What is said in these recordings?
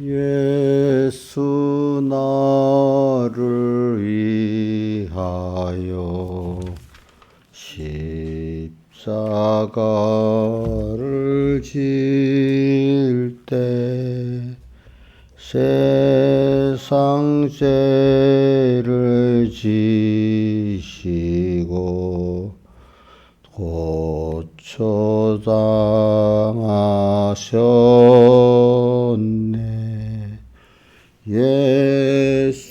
예수 나를 위하여 십자가를 질 때 세상 죄를 지시고 고초당하셨네. 예수여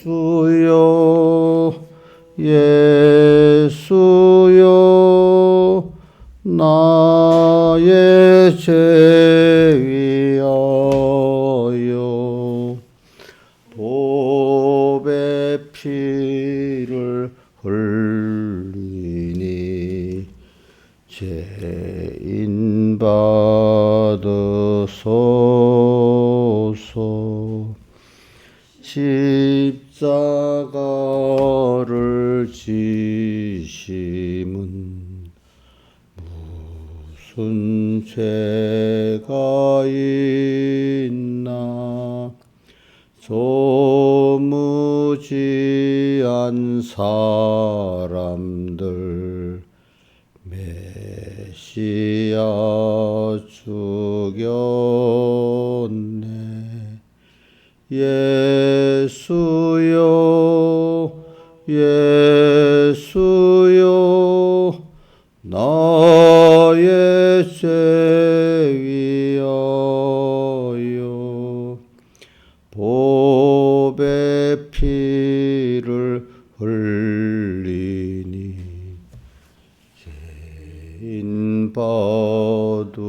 예수여 나의 죄 위하여 보배 피를 흘리니 죄인 받으소서. 십자가를 지심은 무슨 죄가 있나. 조무지한 사람들 메시아 죽였네. 예수여 예수여 나의 죄 위하여 보배 피를 흘리니 죄인 받으소서.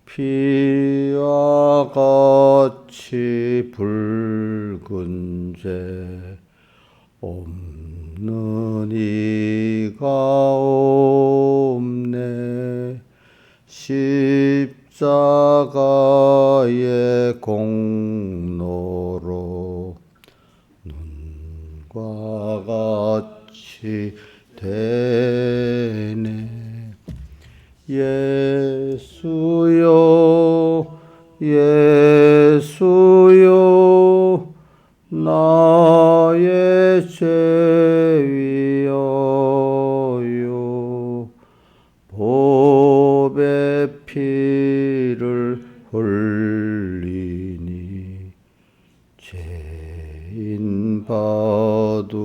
피와 같이 붉은 죄 없는 이가 없네. 십자가의 공로로 눈과 같이 되네. 예수여 예수여 나의 죄 위하여 보배 피를 흘리니 죄인 받으소서.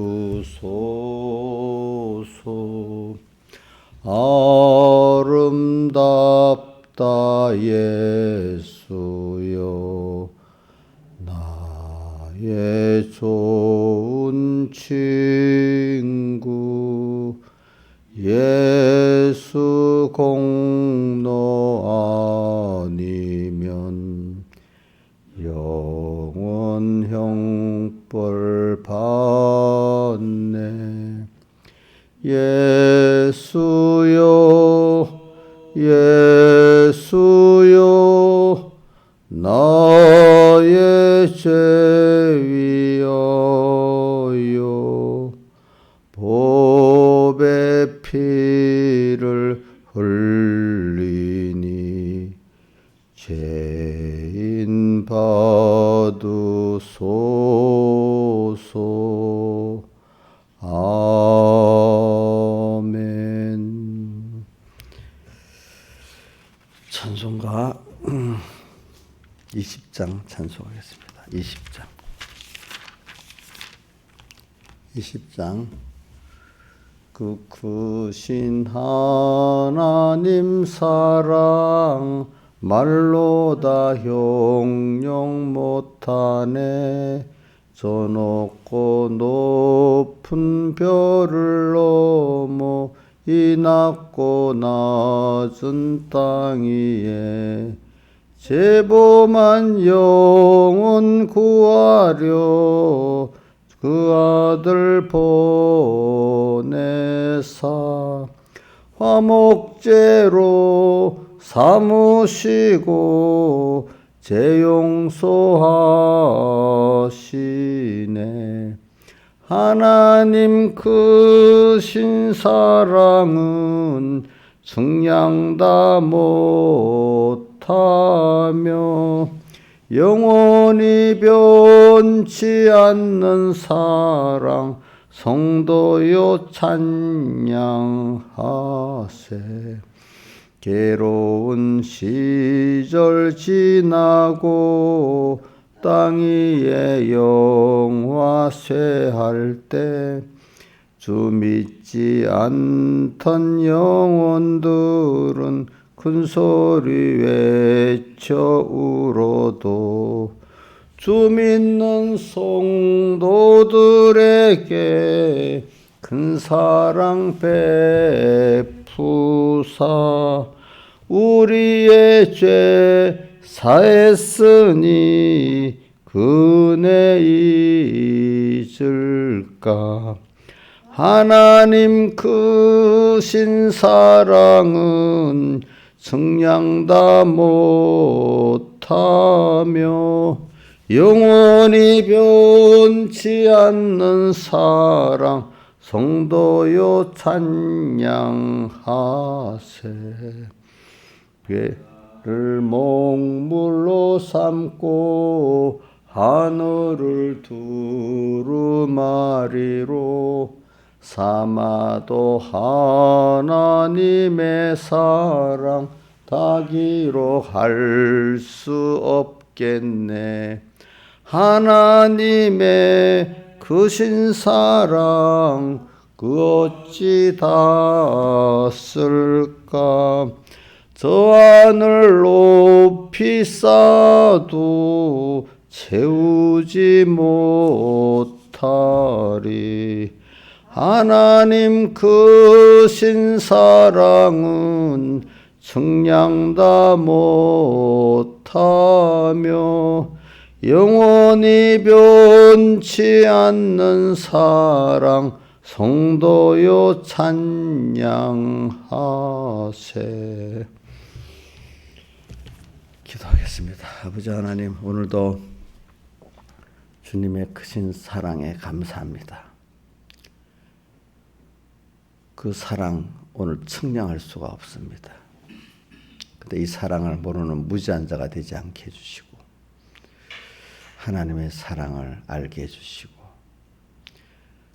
아름답다 예수여 나의 좋은 친구. 예수 공로 아니면 영원 형벌 받네. 예수여 예수여 나의 죄 위하여 보배 피를 흘리니 죄인 받으소서. 아멘. 찬송가 20장 찬송하겠습니다. 20장 그 크신 하나님 사랑 말로 다 형용 못하네. 저 높고 높은 별을 넘어 이 낮고 낮은 땅 위에 죄범한 영혼 구하려 그 아들 보내사 화목제로 삼으시고 죄 용서하시네. 하나님 크신 사랑은 측량 다 못 못하며 영원히 변치 않는 사랑 성도여 찬양하세. 괴로운 시절 지나고 땅 위에 영화 쇠할 때 주 믿지 않던 영혼들은 큰 소리 외쳐 울어도 주 믿는 성도들에게 큰 사랑 베푸사 우리의 죄 사했으니 그네 잊을까. 하나님 크신 사랑은 측량 다 못하며 영원히 변치 않는 사랑 성도여 찬양하세. 배를 먹물로 삼고 하늘을 두루마리로 삼아도 하나님의 사랑 다 기록할 수 없겠네. 하나님의 크신 사랑 그 어찌 다 쓸까. 저 하늘 높이 쌓아도 채우지 못하리. 하나님 크신 사랑은 측량 다 못하며 영원히 변치 않는 사랑 성도여 찬양하세. 기도하겠습니다. 아버지 하나님, 오늘도 주님의 크신 사랑에 감사합니다. 그 사랑 오늘 측량할 수가 없습니다. 근데 이 사랑을 모르는 무지한 자가 되지 않게 해주시고 하나님의 사랑을 알게 해주시고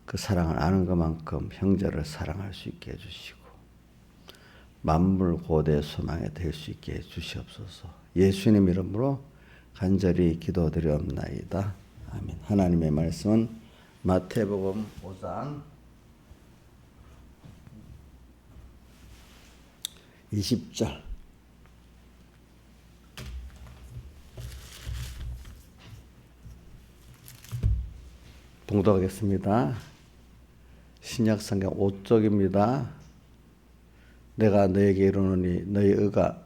그 사랑을 아는 것만큼 형제를 사랑할 수 있게 해주시고 만물 고대 소망에 될 수 있게 해주시옵소서. 예수님 이름으로 간절히 기도드리옵나이다. 아멘. 하나님의 말씀은 마태복음 5장 20절 봉독하겠습니다. 신약성경 5쪽입니다. 내가 너에게 이르노니 너희 의가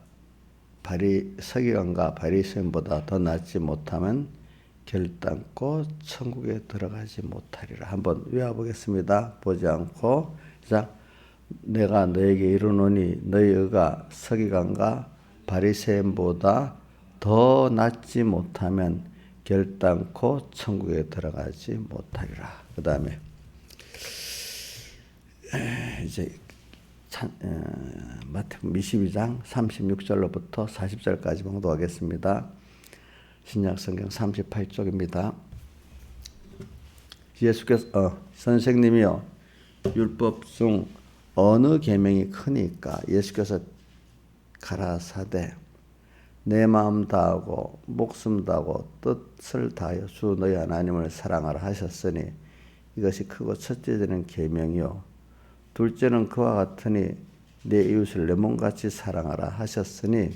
서기관과 바리새인보다 더 낫지 못하면 결단코 천국에 들어가지 못하리라. 한번 외워보겠습니다. 보지 않고. 자, 내가 너에게 이르노니 너희 의가 서기관과 바리새인보다 더 낫지 못하면 결단코 천국에 들어가지 못하리라. 그 다음에 이제 마태복음 22장 36절로부터 40절까지 봉독하겠습니다. 신약성경 38쪽입니다. 예수께서 선생님이여 율법 중 어느 계명이 크니까? 예수께서 가라사대 내 마음 다하고 목숨 다하고 뜻을 다하여 주 너희 하나님을 사랑하라 하셨으니 이것이 크고 첫째는 계명이요 둘째는 그와 같으니 내 이웃을 내 몸같이 사랑하라 하셨으니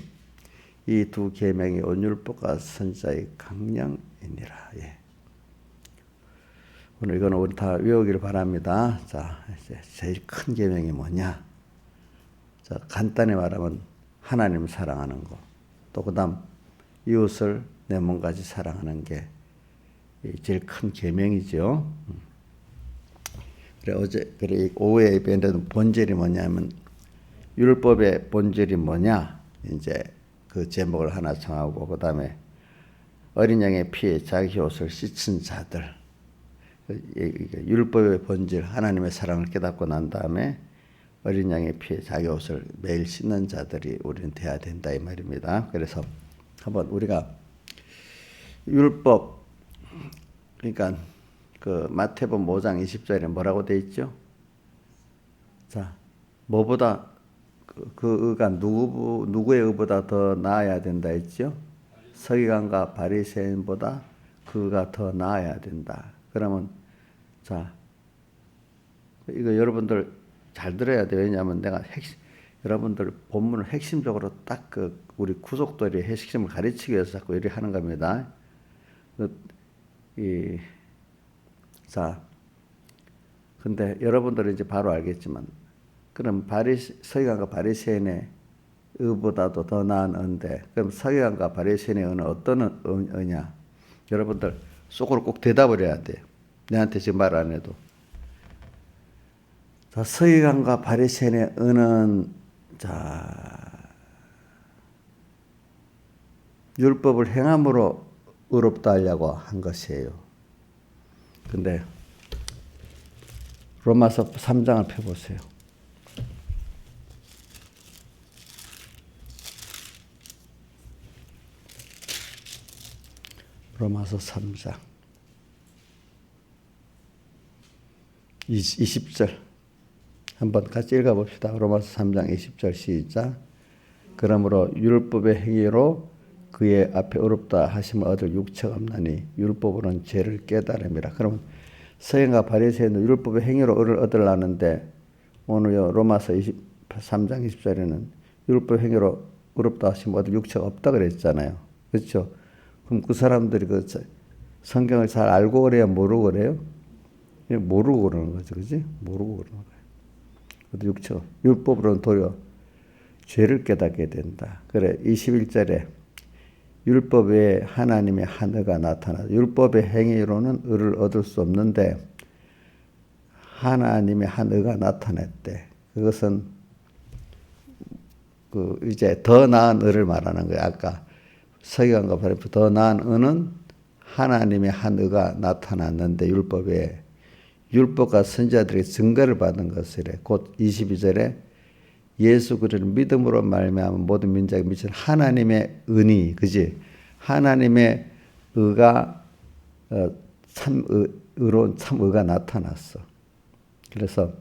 이 두 계명이 온 율법과 선지자의 강령이니라. 예. 오늘 이거는 우리 다 외우기를 바랍니다. 자, 이제 제일 큰 계명이 뭐냐? 자, 간단히 말하면 하나님 사랑하는 거. 또 그다음 이웃을 내 몸같이 사랑하는 게 제일 큰 계명이죠. 그래 오후에 예배는 본질이 뭐냐면 율법의 본질이 뭐냐? 이제 그 제목을 하나 정하고 그다음에 어린 양의 피에 자기 옷을 씻은 자들. 율법의 본질 하나님의 사랑을 깨닫고 난 다음에 어린 양의 피에 자기 옷을 매일 씻는 자들이 우리는 돼야 된다 이 말입니다. 그래서 한번 우리가 율법, 그러니까 그 마태복음 5장 20절에 뭐라고 돼 있죠? 자, 뭐보다 그 의가 누구의 의보다 더 나아야 된다 했죠? 서기관과 바리새인보다 그가 더 나아야 된다. 그러면 자, 이거 여러분들 잘 들어야 돼요. 왜냐하면 내가 여러분들 본문을 핵심적으로 딱 그 우리 구속도의 핵심을 가르치기 위해서 자꾸 이렇게 하는 겁니다. 자, 근데 여러분들은 이제 바로 알겠지만, 그럼 서기관과 바리새인의 의보다도 더 나은 의인데, 그럼 서기관과 바리새인의 의는 어떤 의냐? 여러분들 속으로 꼭 대답을 해야 돼요. 내한테 지금 말 안 해도. 자, 서기관과 바리새인의 의는 율법을 행함으로 의롭다 하려고 한 것이에요. 근데 로마서 3장을 펴보세요. 로마서 3장 20절 한번 같이 읽어봅시다. 로마서 3장 20절 시작. 그러므로 율법의 행위로 그의 앞에 의롭다 하심을 얻을 육체가 없나니 율법으로는 죄를 깨달음이라. 그러면 서기관과 바리새인은 율법의 행위로 의를 얻으려는데 오늘요 로마서 3장 20절에는 율법 행위로 의롭다 하심을 얻을 육체가 없다 그랬잖아요. 그렇죠? 그럼 그 사람들이 그 성경을 잘 알고 그래요? 모르고 그래요? 모르고 그러는 거죠. 그지? 모르고 그러는 거예요. 육체가 율법으로는 도리어 죄를 깨닫게 된다. 그래 21절에 율법 외에 하나님의 한 의가 나타나. 율법의 행위로는 의를 얻을 수 없는데 하나님의 한 의가 나타났대. 그것은 그 이제 더 나은 의를 말하는 거야. 아까 서기관과 바리새인 더 나은 의는 하나님의 한 의가 나타났는데 율법에 율법과 선지자들의 증거를 받은 것이래. 곧 22절에 예수 그리스도를 믿음으로 말미암아 모든 민족에 미친 하나님의 은이, 그지? 하나님의 의가 참 의로운 참 의가 나타났어. 그래서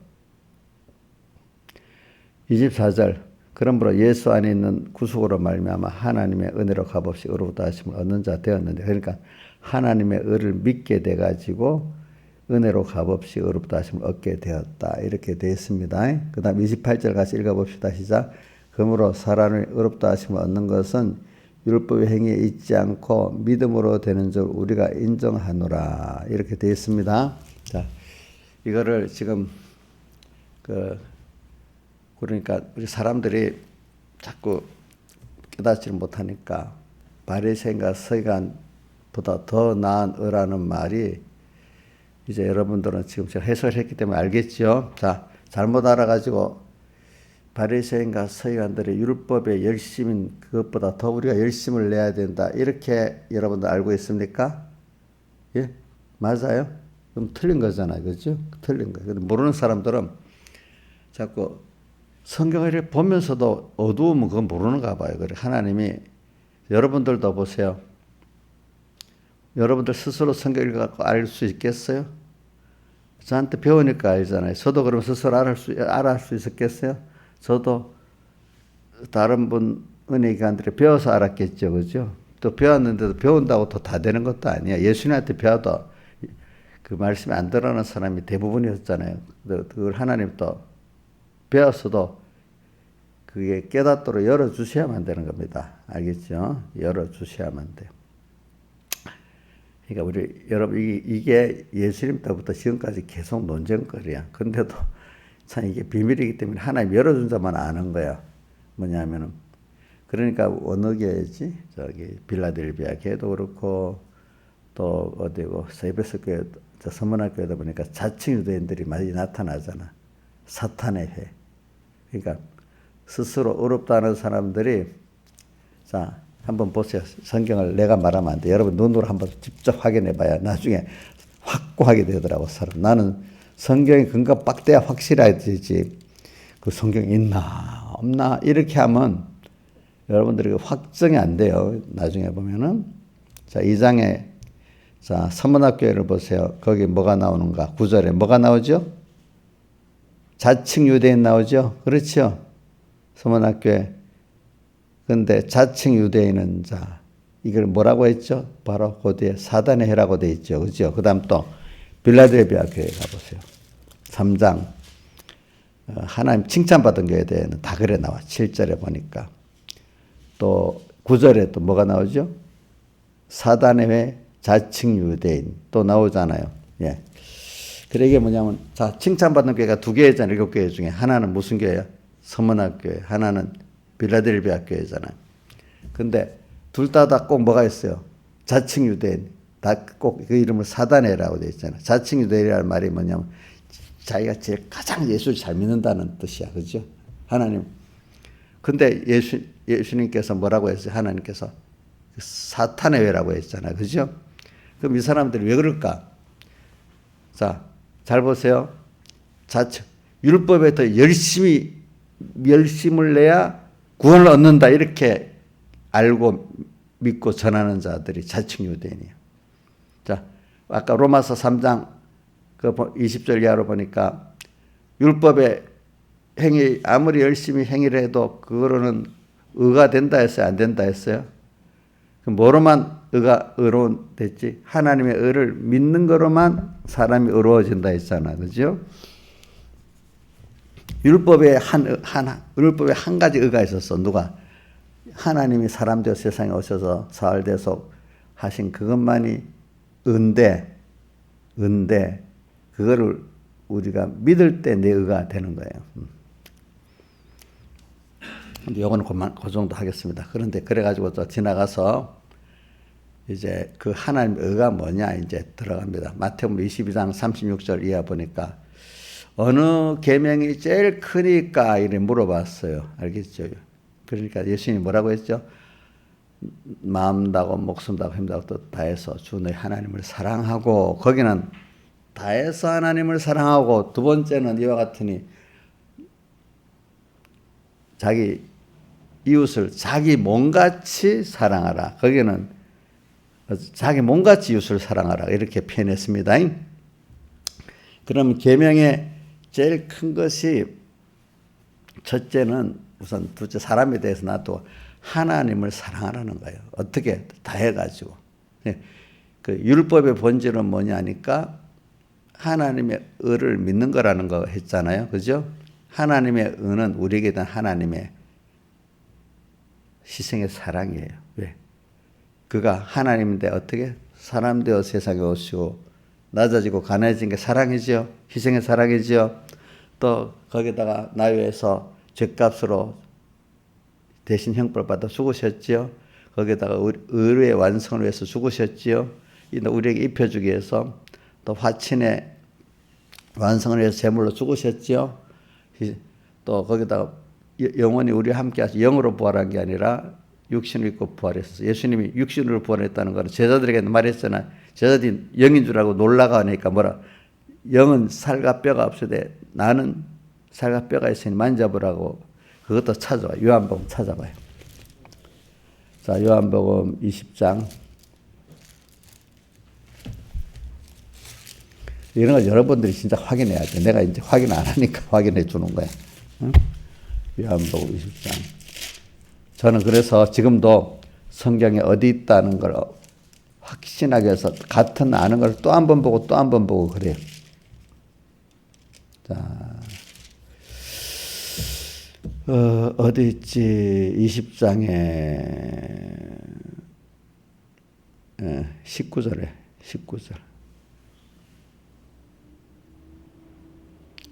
24절 그러므로 예수 안에 있는 구속으로 말미암아 하나님의 은혜로 값없이 의롭다 하심을 얻는 자 되었는데, 그러니까 하나님의 의를 믿게 돼 가지고 은혜로 값없이 의롭다 하심을 얻게 되었다. 이렇게 되어 있습니다. 그 다음 28절 같이 읽어봅시다. 시작. 그러므로 사람을 의롭다 하심을 얻는 것은 율법의 행위에 있지 않고 믿음으로 되는 줄 우리가 인정하노라. 이렇게 되어 있습니다. 자, 이거를 지금 그러니까 우리 사람들이 자꾸 깨닫지 못하니까 바리새인과 서기관보다 더 나은 의라는 말이 이제 여러분들은 지금 제가 해석을 했기 때문에 알겠죠? 자, 잘못 알아가지고 바리새인과 서기관들의 율법의 열심인 그것보다 더 우리가 열심을 내야 된다. 이렇게 여러분들 알고 있습니까? 예? 맞아요? 그럼 틀린 거잖아요. 그죠? 틀린 거예요. 근데 모르는 사람들은 자꾸 성경을 보면서도 어두우면 그건 모르는가 봐요. 그래 하나님이 여러분들도 보세요. 여러분들 스스로 성경을 갖고 알 수 있겠어요? 저한테 배우니까 알잖아요. 저도 그럼 스스로 알을 수 있었겠어요? 저도 다른 분 은혜기관들이 배워서 알았겠죠. 그죠? 또 배웠는데도 배운다고 또 다 되는 것도 아니야. 예수님한테 배워도 그 말씀이 안 들어가는 사람이 대부분이었잖아요. 그걸 하나님 또 배웠어도 그게 깨닫도록 열어주셔야만 되는 겁니다. 알겠죠? 열어주셔야만 돼요. 그러니까 우리 여러분 이게 예수님 때부터 지금까지 계속 논쟁거리야. 근데도 참 이게 비밀이기 때문에 하나님 열어준 자만 아는 거야. 뭐냐면은 그러니까 어느 교회지? 저기 빌라델비아 교회도 그렇고 또 어디고 세베스 교회, 저 서문학 교회다 보니까 자칭 유대인들이 많이 나타나잖아. 사탄의 회. 그러니까 스스로 어렵다는 사람들이 자. 한번 보세요. 성경을 내가 말하면 안 돼. 여러분 눈으로 한번 직접 확인해 봐야 나중에 확고하게 되더라고. 사람. 나는 성경의 근거 빡대야 확실해야 되지. 그 성경에 있나 없나 이렇게 하면 여러분들이 확정이 안 돼요. 나중에 보면은 자 2장에 자 서문학교회를 보세요. 거기 뭐가 나오는가? 9절에 뭐가 나오죠? 자칭 유대인 나오죠. 그렇죠. 서문학교회. 근데 자칭 유대인은 자 이걸 뭐라고 했죠? 바로 그 뒤에 사단의 해라고 돼 있죠. 그죠? 그 다음 또 빌라델비아 교회 가보세요. 3장 하나님 칭찬받은 교회에 대해서는 다 그래 나와. 7절에 보니까. 또 9절에 또 뭐가 나오죠? 사단의 회, 자칭 유대인 또 나오잖아요. 예. 그래 이게 뭐냐면 자 칭찬받는 교회가 두 개잖아요. 7교회 중에 하나는 무슨 교회야? 서문학교회. 하나는 빌라델비아 교회잖아요. 근데 둘 다 꼭 뭐가 있어요? 자칭 유대인. 다 꼭 그 이름을 사단회라고 되어 있잖아요. 자칭 유대인이라는 말이 뭐냐면 자기가 제일 가장 예수를 잘 믿는다는 뜻이야. 그죠? 하나님. 근데 예수님께서 뭐라고 했어요? 하나님께서 사탄의 회라고 했잖아요. 그죠? 그럼 이 사람들이 왜 그럴까? 자, 잘 보세요. 율법에 더 열심을 내야 구원을 얻는다. 이렇게 알고 믿고 전하는 자들이 자칭 유대인이에요. 자, 아까 로마서 3장 그 20절 이하로 보니까 율법의 행위 아무리 열심히 행위를 해도 그거로는 의가 된다 했어요? 안 된다 했어요? 그럼 뭐로만 의로운 됐지? 하나님의 의를 믿는 거로만 사람이 의로워진다 했잖아. 그죠? 율법에 한 가지 의가 있었어. 누가? 하나님이 사람 되어 세상에 오셔서 사흘 대속 하신 그것만이 의인데 그거를 우리가 믿을 때 내 의가 되는 거예요. 근데 요거는 그 정도 하겠습니다. 그런데 그래가지고 또 지나가서 이제 그 하나님의 의가 뭐냐 이제 들어갑니다. 마태복음 22장 36절 이하 보니까 어느 계명이 제일 크니까 이래 물어봤어요. 알겠죠? 그러니까 예수님이 뭐라고 했죠? 마음 다고 목숨 다고 힘 다고 뜻 다해서 주 너희 하나님을 사랑하고 거기는 다해서 하나님을 사랑하고 두 번째는 이와 같으니 자기 이웃을 자기 몸같이 사랑하라. 거기는 자기 몸같이 이웃을 사랑하라. 이렇게 표현했습니다. 그럼 계명의 제일 큰 것이 첫째는 우선 둘째 사람에 대해서 나도 하나님을 사랑하라는 거예요. 어떻게? 다 해가지고. 그 율법의 본질은 뭐냐니까 하나님의 의를 믿는 거라는 거 했잖아요. 그죠? 하나님의 의는 우리에게 대한 하나님의 희생의 사랑이에요. 왜? 그가 하나님인데 어떻게? 사람 되어 세상에 오시고 낮아지고 가난해진 게 사랑이죠. 희생의 사랑이죠. 또 거기다가 나 위해서 죄값으로 대신 형벌을 받아 죽으셨지요. 거기다가 의의 완성을 위해서 죽으셨지요. 우리에게 입혀주기 위해서 또 화친의 완성을 위해서 제물로 죽으셨지요. 또 거기다가 영원히 우리와 함께 하시 영으로 부활한 게 아니라 육신을 입고 부활했어요. 예수님이 육신으로 부활했다는 거는 제자들에게 말했잖아요. 제자들이 영인 줄 알고 놀라가 하니까 뭐라 영은 살과 뼈가 없으되 나는 살과 뼈가 있으니 만져보라고 그것도 찾아봐요. 요한복음 찾아봐요. 자, 요한복음 20장. 이런 걸 여러분들이 진짜 확인해야 돼. 내가 이제 확인 안 하니까 확인해 주는 거야. 응? 요한복음 20장. 저는 그래서 지금도 성경에 어디 있다는 걸 확신하게 해서 같은 아는 걸 또 한 번 보고 또 한 번 보고 그래요. 자, 어디 있지? 20장에 19절에 19절.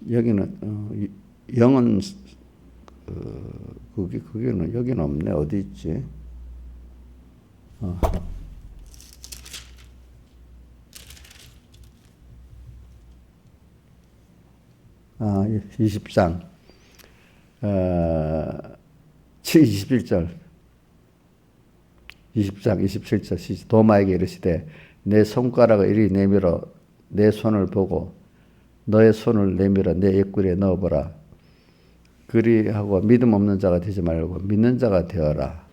여기는 영은 그게는 여기는 없네. 어디 있지? 20장 21절 20장 27절 도마에게 이르시되 내 손가락을 이리 내밀어 내 손을 보고 너의 손을 내밀어 내 옆구리에 넣어보라. 그리하고 믿음 없는 자가 되지 말고 믿는 자가 되어라.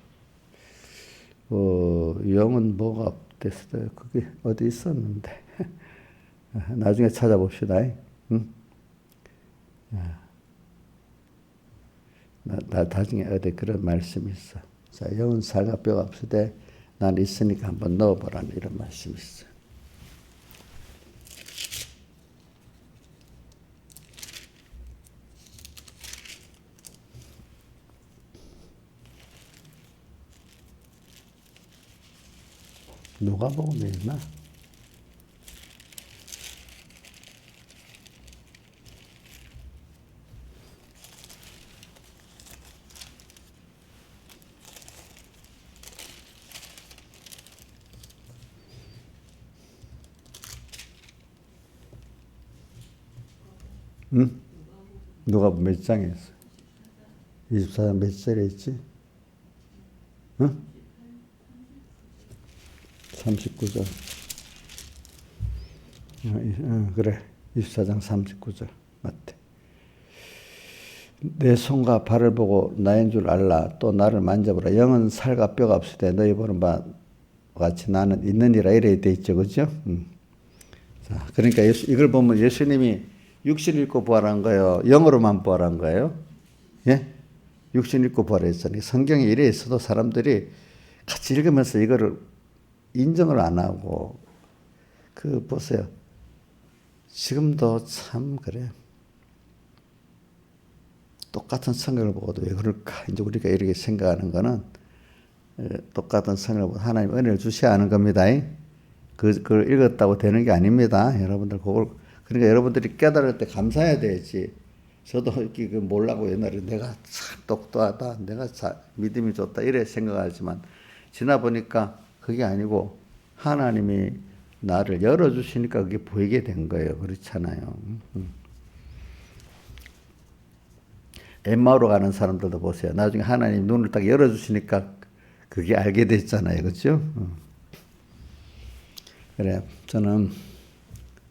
영은 뭐가 됐어요? 그게 어디 있었는데. 나중에 찾아봅시다. 응? 나중에 어디 그런 말씀이 있어. 자, 영은 살과 뼈가 없으되 난 있으니까 한번 넣어보라는 이런 말씀이 있어. 누가복음에 있나? 응? 누가복음 몇 장에 있어? 24장 몇 절에 있지? 응? 39절. 그래. 24장 39절. 맞대. 내 손과 발을 보고 나인 줄 알라. 또 나를 만져보라. 영은 살과 뼈가 없으되 너희 보는 바와 같이 나는 있느니라. 이래 돼 있죠. 그죠? 자, 그러니까 이걸 보면 예수님이 육신 입고 부활한 거예요? 영으로만 부활한 거예요? 예? 육신 입고 부활했잖아요. 성경에 이래 있어도 사람들이 같이 읽으면서 이거를 인정을 안 하고, 보세요. 지금도 참 그래. 똑같은 성경을 보고도 왜 그럴까? 이제 우리가 이렇게 생각하는 거는 똑같은 성경을 보고 하나님 은혜를 주셔야 하는 겁니다. 그걸 읽었다고 되는 게 아닙니다. 여러분들 그러니까 여러분들이 깨달을 때 감사해야 되지. 저도 이렇게 몰라고 옛날에 내가 참 똑똑하다, 내가 믿음이 좋다 이래 생각하지만 지나 보니까 그게 아니고 하나님이 나를 열어주시니까 그게 보이게 된 거예요. 그렇잖아요. 엠마오로 가는 사람들도 보세요. 나중에 하나님 눈을 딱 열어주시니까 그게 알게 됐잖아요. 그렇죠? 그래, 저는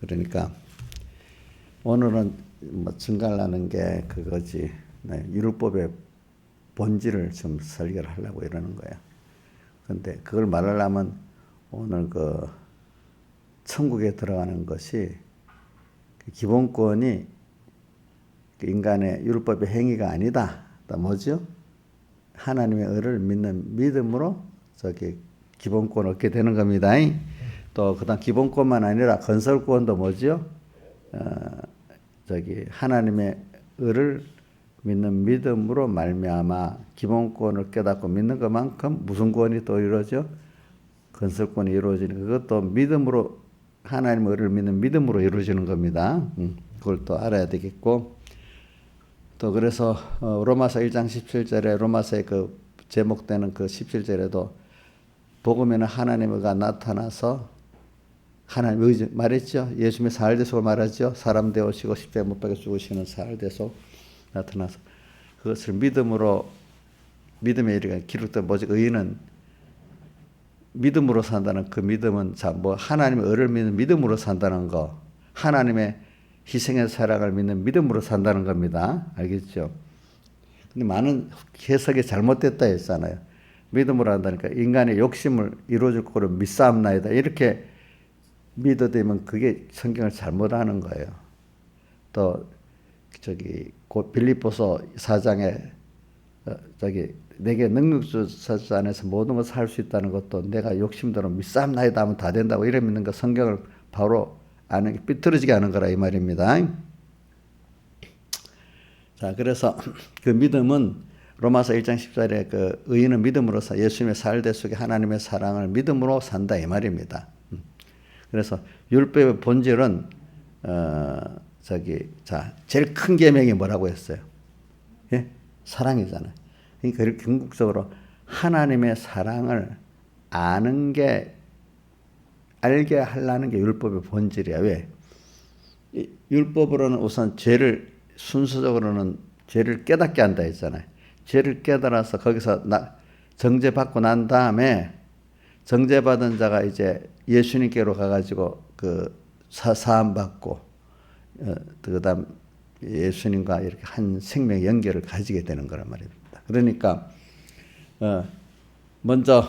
그러니까 오늘은 뭐 증가하는 게 그거지. 네, 율법의 본질을 좀 설계를 하려고 이러는 거야. 근데 그걸 말하려면 오늘 천국에 들어가는 것이 기본권이 인간의 율법의 행위가 아니다. 또 뭐죠? 하나님의 의를 믿는 믿음으로 기본권을 얻게 되는 겁니다. 또 그다음 기본권만 아니라 건설권도 뭐죠? 하나님의 의를 믿는 믿음으로 말미암아 기본권을 깨닫고 믿는 것만큼 무슨 권이 또 이루어져? 건설권이 이루어지는 그것도 믿음으로 하나님의 의를 믿는 믿음으로 이루어지는 겁니다. 그걸 또 알아야 되겠고 또 그래서 로마서 1장 17절에 로마서의 그 제목되는 그 17절에도 복음에는 하나님의 의가 나타나서 하나님 의지 말했죠. 예수님의 사흘대속을 말하죠. 사람 되오시고 십자가에 못 박혀 죽으시는 사흘대속 나타나서 그것을 믿음으로 믿음의 일이가 기록된 뭐지? 의인은 믿음으로 산다는 그 믿음은 하나님의 의를 믿는 믿음으로 산다는 거, 하나님의 희생의 사랑을 믿는 믿음으로 산다는 겁니다. 알겠죠? 근데 많은 해석이 잘못됐다 했잖아요. 믿음으로 한다니까 인간의 욕심을 이루어줄 거로 믿사옵나이다 이렇게 믿어되면 그게 성경을 잘못하는 거예요. 또 빌립보서 4장에 내게 능력 주사 안에서 모든 것을 할 수 있다는 것도 내가 욕심대로 믿사옵나이다 하면 다 된다고 이래 믿는 거 성경을 바로 아는 게 삐뚤어지게 하는 거라 이 말입니다. 자, 그래서 그 믿음은 로마서 1장 10절에 그 의인은 믿음으로 예수님의 사흘대 속에 하나님의 사랑을 믿음으로 산다 이 말입니다. 그래서 율법의 본질은 제일 큰 계명이 뭐라고 했어요? 예? 사랑이잖아요. 그러니까 궁극적으로 하나님의 사랑을 알게 하려는 게 율법의 본질이야. 왜? 율법으로는 우선 순서적으로는 죄를 깨닫게 한다 했잖아요. 죄를 깨달아서 거기서 정죄받고 난 다음에 정죄받은 자가 이제 예수님께로 가가지고 사함 받고 그다음 예수님과 이렇게 한 생명 연결을 가지게 되는 거란 말입니다. 그러니까 먼저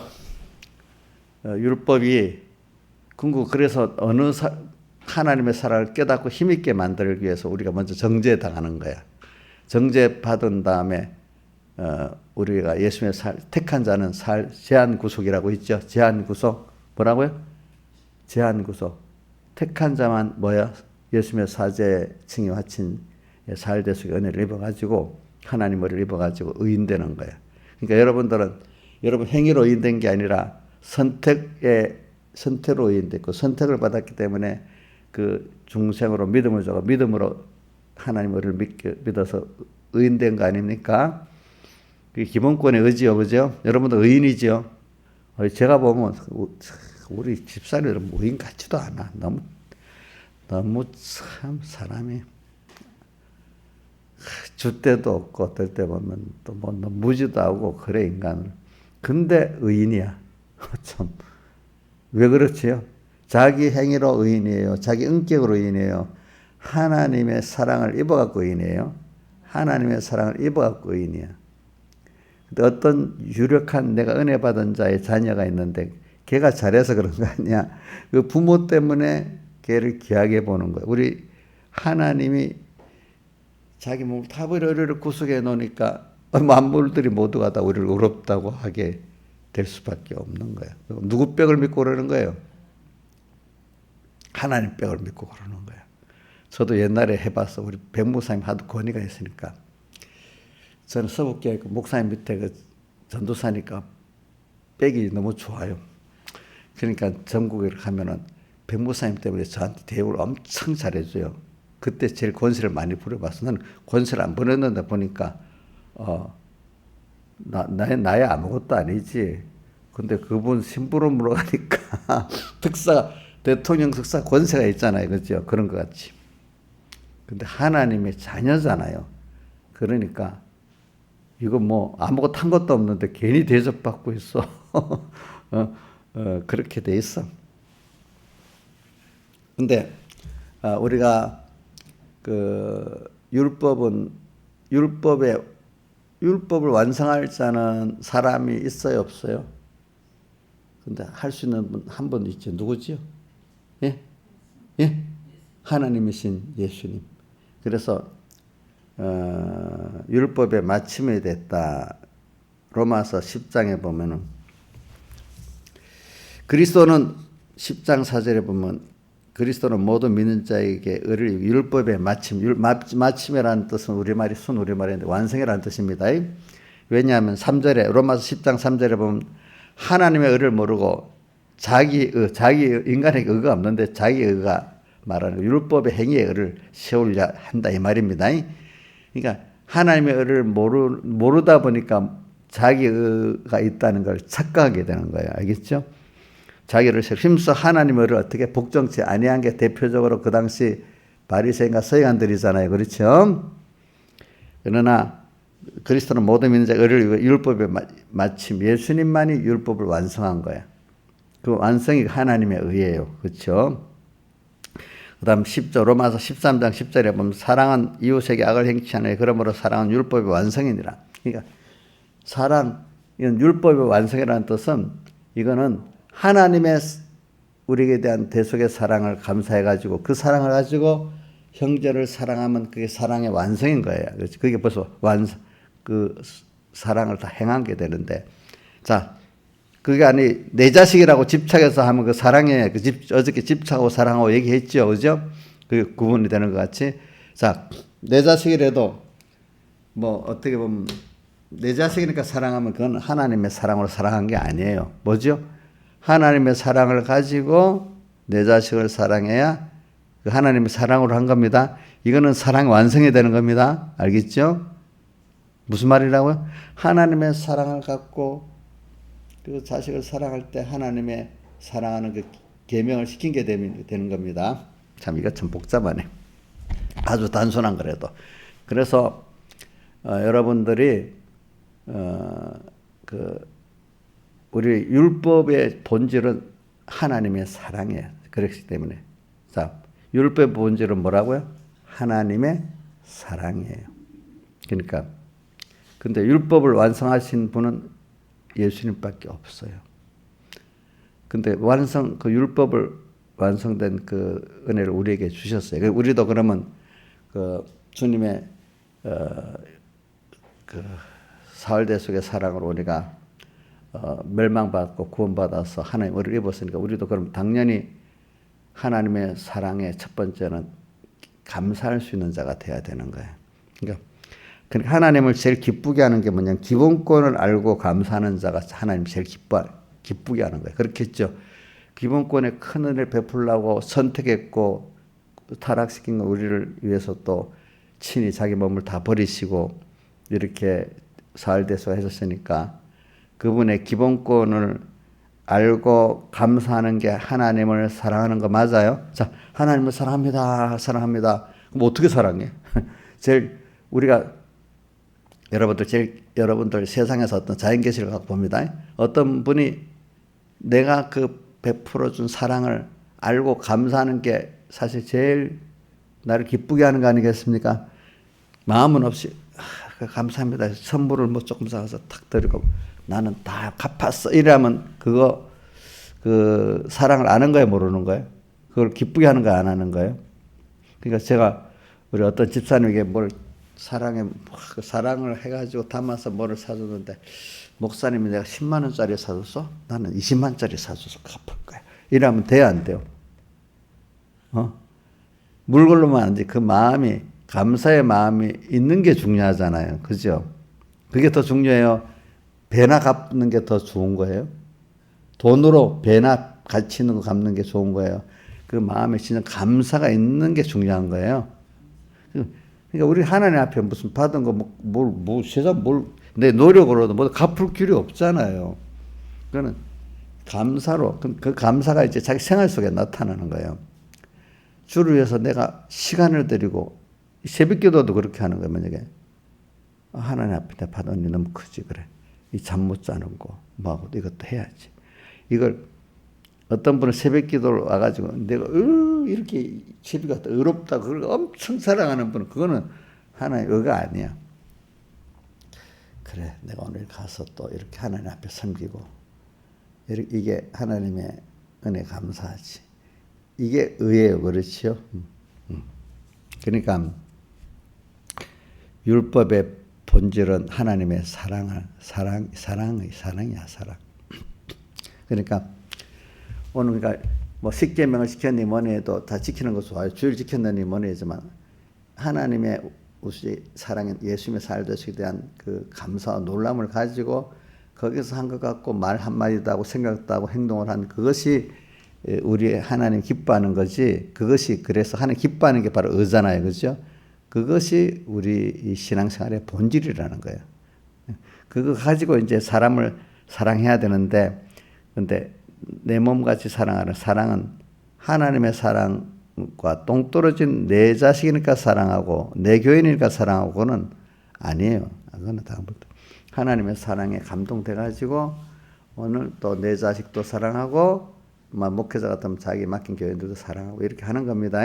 율법이 그래서 하나님의 사랑을 깨닫고 힘있게 만들기 위해서 우리가 먼저 정죄당하는 거야. 정죄받은 다음에 우리가 예수님의 택한 자는 제한구속이라고 있죠. 제한구속 뭐라고요? 제한구속. 택한 자만 뭐야? 예수님의 사죄 칭의 화친 사흘대속의 은혜를 입어가지고 하나님 은혜를 입어가지고 의인되는 거야. 그러니까 여러분 행위로 의인된 게 아니라 선택으로 의인됐고 선택을 받았기 때문에 그 중생으로 믿음을 주고 믿음으로 하나님을 믿어서 의인된 거 아닙니까? 그게 기본권의 의지요, 그죠? 여러분도 의인이죠. 제가 보면 우리 집사님들은 의인 같지도 않아. 너무 참 사람이 줏대도 없고 어떨 때 보면 또 뭐 무지도 하고 그래 인간은. 근데 의인이야. 참 왜 그렇지요? 자기 행위로 의인이에요. 자기 인격으로 의인이에요. 하나님의 사랑을 입어갖고 의인이에요. 하나님의 사랑을 입어갖고 의인이야. 근데 어떤 유력한 내가 은혜 받은 자의 자녀가 있는데 걔가 잘해서 그런 거 아니야. 그 부모 때문에 걔를 귀하게 보는 거야. 우리 하나님이 자기 몸을 타버려 우리를 구속해 놓으니까 만물들이 모두가 다 우리를 의롭다고 하게 될 수밖에 없는 거야. 누구 벽을 믿고 그러는 거예요? 하나님 벽을 믿고 그러는 거야. 저도 옛날에 해봤어. 우리 백목사님 하도 권위가 있으니까. 저는 서북교회 목사님 밑에 그 전도사니까 빽이 너무 좋아요. 그러니까 전국에 가면은 백목사님 때문에 저한테 대우를 엄청 잘해줘요. 그때 제일 권세를 많이 부려봤어. 나는 권세를 안 부렸는데 보니까 나야 아무것도 아니지. 근데 그분 심부름으로 가니까 대통령 특사 권세가 있잖아요. 그죠? 그런 것 같이. 근데 하나님의 자녀잖아요. 그러니까 이거 뭐 아무것도 한 것도 없는데 괜히 대접받고 있어. 그렇게 돼 있어. 근데 우리가 그 율법을 완성할 자는 사람이 있어요, 없어요? 근데 할 수 있는 분 한 분 있죠. 누구지요? 예? 하나님이신 예수님. 그래서 율법의 마침이 됐다. 로마서 10장에 보면은 그리스도는 10장 4절에 보면 그리스도는 모든 믿는 자에게 의를 율법의 마침이라는 뜻은 순우리말인데 완성이라는 뜻입니다. 왜냐하면 3절에 로마서 10장 3절에 보면 하나님의 의를 모르고 자기 인간에게 의가 없는데 자기 의가 말하는 율법의 행위의 의를 세우려 한다 이 말입니다. 그러니까 하나님의 의를 모르다 보니까 자기 의가 있다는 걸 착각하게 되는 거예요. 알겠죠? 자기를 힘써 하나님의 의를 어떻게 복종치 아니한 게 대표적으로 그 당시 바리새인과 서기관들이잖아요. 그렇죠? 그러나 그리스도는 모든 믿는 자의 의를 율법의 마침 예수님만이 율법을 완성한 거야. 그 완성이 하나님의 의예요. 그렇죠? 그 다음 10절 로마서 13장 10절에 보면 사랑은 이웃에게 악을 행치 않으니 그러므로 사랑은 율법의 완성이니라. 그러니까 이건 율법의 완성이라는 뜻은 이거는 하나님의 우리에게 대한 대속의 사랑을 감사해가지고 그 사랑을 가지고 형제를 사랑하면 그게 사랑의 완성인 거예요. 그게 벌써 그 사랑을 다 행하게 되는데, 자, 그게 아니 내 자식이라고 집착해서 하면 그 사랑에 어저께 집착하고 사랑하고 얘기했죠, 그죠? 그 구분이 되는 것 같이. 자, 내 자식이라도 뭐 어떻게 보면 내 자식이니까 사랑하면 그건 하나님의 사랑으로 사랑한 게 아니에요. 뭐죠? 하나님의 사랑을 가지고 내 자식을 사랑해야 그 하나님의 사랑으로 한 겁니다. 이거는 사랑이 완성이 되는 겁니다. 알겠죠? 무슨 말이라고요? 하나님의 사랑을 갖고 그 자식을 사랑할 때 하나님의 사랑하는 그 계명을 시킨 게 되는 겁니다. 참 이거 참 복잡하네. 아주 단순한 거라도. 그래서 여러분들이 우리 율법의 본질은 하나님의 사랑이에요. 그렇기 때문에 자, 율법의 본질은 뭐라고요? 하나님의 사랑이에요. 그러니까 근데 율법을 완성하신 분은 예수님밖에 없어요. 근데 그 율법을 완성된 그 은혜를 우리에게 주셨어요. 우리도 그러면 그 주님의 그 사흘대속의 사랑으로 우리가 멸망받고 구원받아서 하나님 은혜를 입었으니까 우리도 그럼 당연히 하나님의 사랑의 첫 번째는 감사할 수 있는 자가 돼야 되는 거예요. 그러니까 하나님을 제일 기쁘게 하는 게 뭐냐면 기본권을 알고 감사하는 자가 하나님 제일 기쁘게 하는 거예요. 그렇겠죠. 기본권에 큰 은혜를 베풀려고 선택했고 타락시킨 우리를 위해서 또 친히 자기 몸을 다 버리시고 이렇게 사흘대속을 하셨으니까 그분의 기본권을 알고 감사하는 게 하나님을 사랑하는 거 맞아요? 자, 하나님을 사랑합니다. 사랑합니다. 그럼 어떻게 사랑해? 제일 우리가 여러분들 세상에서 어떤 자연계시를 갖고 봅니다. 어떤 분이 내가 그 베풀어 준 사랑을 알고 감사하는 게 사실 제일 나를 기쁘게 하는 거 아니겠습니까? 마음은 없이 감사합니다. 선물을 뭐 조금 사서 탁 드리고 나는 다 갚았어. 이러면 그거 그 사랑을 아는 거예요, 모르는 거예요? 그걸 기쁘게 하는 거예요, 안 하는 거예요? 그러니까 제가 우리 어떤 집사님에게 뭘 사랑을 해가지고 담아서 뭐를 사줬는데 목사님이 내가 10만 원짜리 사줬어? 나는 20만 원짜리 사줘서 갚을 거야. 이러면 돼요, 안 돼요? 물걸로만 안 돼. 그 마음이 감사의 마음이 있는 게 중요하잖아요. 그죠? 그게 더 중요해요. 배나 갚는 게 더 좋은 거예요. 돈으로 배나 가치 있는 거 갚는 게 좋은 거예요. 그 마음에 진짜 감사가 있는 게 중요한 거예요. 그러니까 우리 하나님 앞에 무슨 받은 거 세상 내 노력으로도 뭐 갚을 길이 없잖아요. 그거는 감사로 그 감사가 이제 자기 생활 속에 나타나는 거예요. 주를 위해서 내가 시간을 들이고 새벽기도도 그렇게 하는 거예요. 만약에 하나님 앞에 내가 받은 은혜 너무 크지 그래. 이 잠 못 자는 거 뭐하고 이것도 해야지. 이걸 어떤 분은 새벽기도를 와가지고 내가 이렇게 집이 갔다 의롭다 그걸 엄청 사랑하는 분은 그거는 하나의 의가 아니야. 그래 내가 오늘 가서 또 이렇게 하나님 앞에 섬기고 이게 하나님의 은혜 감사하지. 이게 의예요. 그렇지요? 그러니까 율법의 본질은 하나님의 사랑이야. 사랑. 그러니까 오늘 그러니까 뭐 십계명을 지켰니 뭐니 해도 다 지키는 거 좋아요. 주일 지켰느니 뭐니 하지만 하나님의 우리 사랑인 예수님의 살도식에 대한 그 감사와 놀람을 가지고 거기서 한 것 같고 말 한마디도 하고 생각도 하고 행동을 한 그것이 우리 하나님 기뻐하는 거지. 그것이 그래서 하나님 기뻐하는 게 바로 의잖아요. 그죠? 그것이 우리 이 신앙생활의 본질이라는 거예요. 그거 가지고 이제 사람을 사랑해야 되는데 근데 내 몸같이 사랑하는 사랑은 하나님의 사랑과 동떨어진 내 자식이니까 사랑하고 내 교인이니까 사랑하고 그거는 아니에요. 그거는 다음부터 하나님의 사랑에 감동돼가지고 오늘 또 내 자식도 사랑하고 목회자 같으면 자기 맡긴 교인들도 사랑하고 이렇게 하는 겁니다.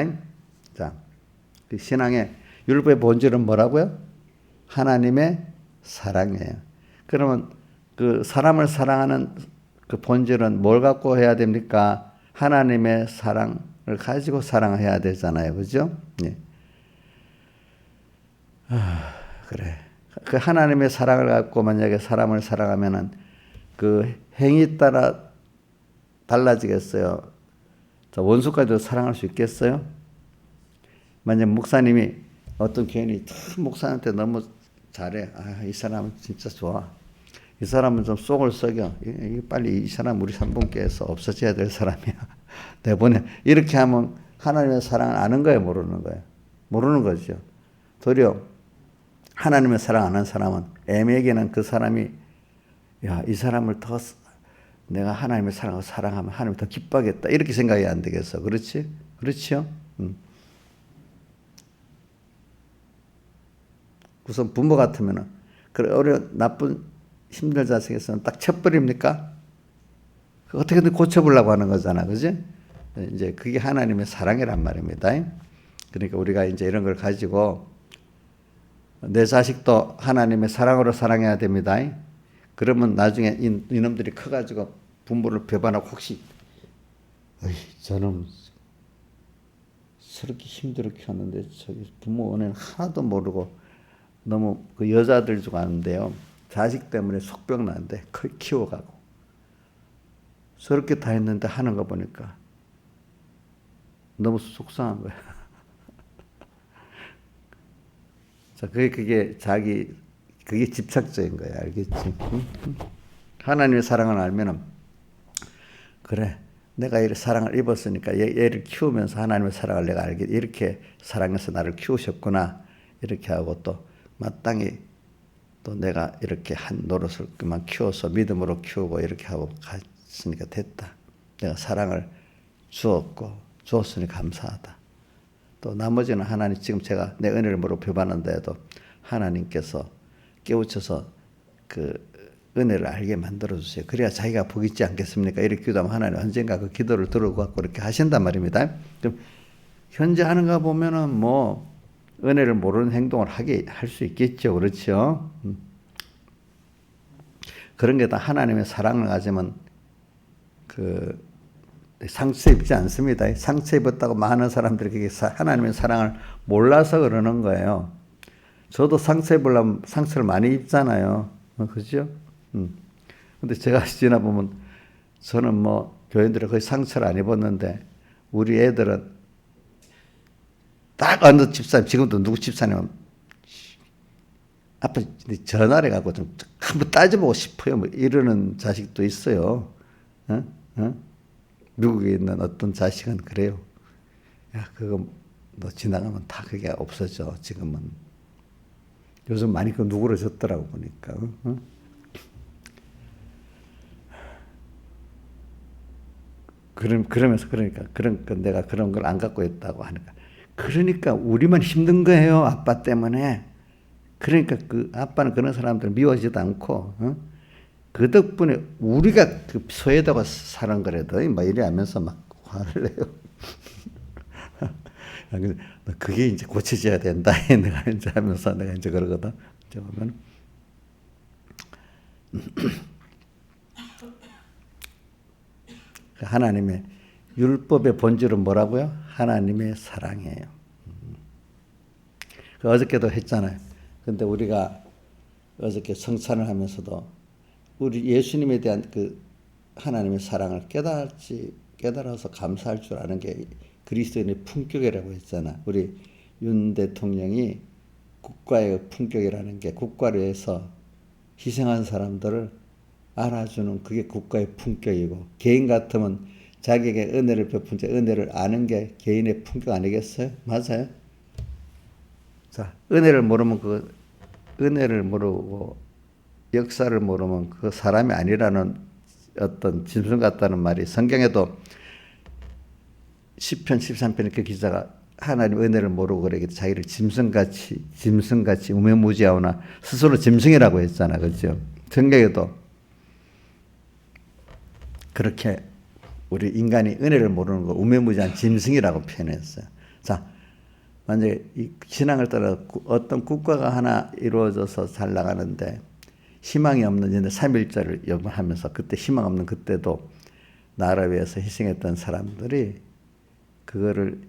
자, 그 신앙의 율법의 본질은 뭐라고요? 하나님의 사랑이에요. 그러면 그 사람을 사랑하는 그 본질은 뭘 갖고 해야 됩니까? 하나님의 사랑을 가지고 사랑해야 되잖아요. 그죠? 예. 그래. 그 하나님의 사랑을 갖고 만약에 사람을 사랑하면은 그 행위 따라 달라지겠어요? 자, 원수까지도 사랑할 수 있겠어요? 만약 목사님이 어떤 교인이 참 목사한테 너무 잘해. 이 사람은 진짜 좋아. 이 사람은 좀 속을 썩여. 빨리 이 사람 우리 삼분교에서 없어져야 될 사람이야. 내보내. 이렇게 하면 하나님의 사랑을 아는 거예요? 모르는 거예요? 모르는 거죠. 도리어 하나님의 사랑 안 하는 사람은 애매하게는 그 사람이 이 사람을 더 내가 하나님의 사랑을 사랑하면 하나님이 더 기뻐하겠다. 이렇게 생각이 안 되겠어. 그렇지? 그렇지요? 우선 부모 같으면은 그래 나쁜 힘든 자식에서는 딱 쳐버립니까? 어떻게든 고쳐보려고 하는 거잖아, 그지? 이제 그게 하나님의 사랑이란 말입니다. 그러니까 우리가 이제 이런 걸 가지고 내 자식도 하나님의 사랑으로 사랑해야 됩니다. 그러면 나중에 이놈들이 커가지고 부모를 배반하고 혹시 저는 저렇게 힘들게 키웠는데 저기 부모 은혜는 하나도 모르고 너무 그 여자들 중 아는데요. 자식 때문에 속병 나는데 키워가고 저렇게 다 했는데 하는 거 보니까 너무 속상한 거야. 자, 그게 집착적인 거야. 알겠지? 응? 하나님의 사랑을 알면은, 그래, 내가 이 사랑을 입었으니까 얘를 키우면서 하나님의 사랑을 내가 알겠, 이렇게 사랑해서 나를 키우셨구나. 이렇게 하고 또 마땅히 또 내가 이렇게 한 노릇을 그만 키워서 믿음으로 키우고 이렇게 하고 갔으니까 됐다. 내가 사랑을 주었으니 감사하다. 또 나머지는 하나님, 지금 제가 내 은혜를 모르고 배반한다 해도 하나님께서 깨우쳐서 그 은혜를 알게 만들어주세요. 그래야 자기가 복 있지 않겠습니까? 이렇게 기도하면 하나님 언젠가 그 기도를 들어갖고 이렇게 하신단 말입니다. 그럼 현재 하는가 보면은 뭐 은혜를 모르는 행동을 할 수 있겠죠. 그렇죠? 그런 게 다 하나님의 사랑을 가지면 상처 입지 않습니다. 상처 입었다고 많은 사람들이 그게 하나님의 사랑을 몰라서 그러는 거예요. 저도 상처 입으려면 상처를 많이 입잖아요. 그죠? 근데 제가 지나보면 저는 뭐 교인들은 거의 상처를 안 입었는데 우리 애들은 딱 어느 집사님, 지금도 누구 집사님은 앞에 전화를 갖고 좀 한번 따져보고 싶어요. 뭐 이러는 자식도 있어요. 미국에 있는 어떤 자식은 그래요. 야, 그거 너 지나가면 다 그게 없어져. 지금은. 요즘 많이 그 누그러졌더라고 보니까. 그러면서 그러니까 내가 그런 걸 안 갖고 있다고 하니까. 그러니까 우리만 힘든 거예요. 아빠 때문에. 그러니까 그 아빠는 그런 사람들 미워지지도 않고, 그 덕분에 우리가 그 소외되고 사는 거래도 막 이래 하면서 막 화를 내요. 그게 이제 고쳐져야 된다. 내가 이제 하면서 내가 이제 그러거든. 이제 보면 하나님의 율법의 본질은 뭐라고요? 하나님의 사랑이에요. 어저께도 했잖아요. 근데 우리가 어저께 성찬을 하면서도 우리 예수님에 대한 그 하나님의 사랑을 깨달아서 감사할 줄 아는 게 그리스도인의 품격이라고 했잖아. 우리 윤 대통령이 국가의 품격이라는 게 국가를 위해서 희생한 사람들을 알아주는 그게 국가의 품격이고, 개인 같으면 자기에게 은혜를 베푼 자 은혜를 아는 게 개인의 품격 아니겠어요? 맞아요? 자, 은혜를 모르고 역사를 모르면 그 사람이 아니라는 어떤 짐승 같다는 말이 성경에도 시편 13편에 그 기자가 하나님 은혜를 모르고 그러겠다. 자기를 짐승같이 우매무지하오나 스스로 짐승이라고 했잖아. 그죠? 성경에도 그렇게 우리 인간이 은혜를 모르는 거 우매무지한 짐승이라고 표현했어요. 자, 만약에 이 신앙을 따라 어떤 국가가 하나 이루어져서 잘 나가는데 희망이 없는 이제 3.1절을 연구하면서 그때 희망 없는 그때도 나라를 위해서 희생했던 사람들이 그거를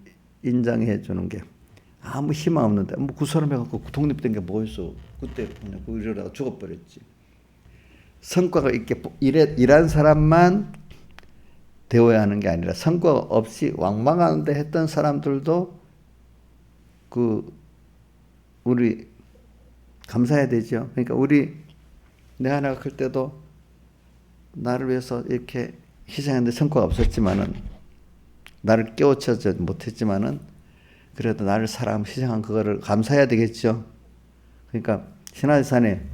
인정해 주는 게 아무 희망 없는데 뭐 그 사람 해갖고 독립된 게 뭐 있어. 그때 그냥 이러다가 죽어버렸지. 성과가 있게 일한 사람만 되어야 하는 게 아니라 성과가 없이 왕망하는데 했던 사람들도 우리 감사해야 되죠. 그러니까 내 하나가 클 때도 나를 위해서 이렇게 희생했는데 성과가 없었지만은 나를 깨우쳐지 못했지만은 그래도 나를 희생한 그거를 감사해야 되겠죠. 그러니까 신화지산에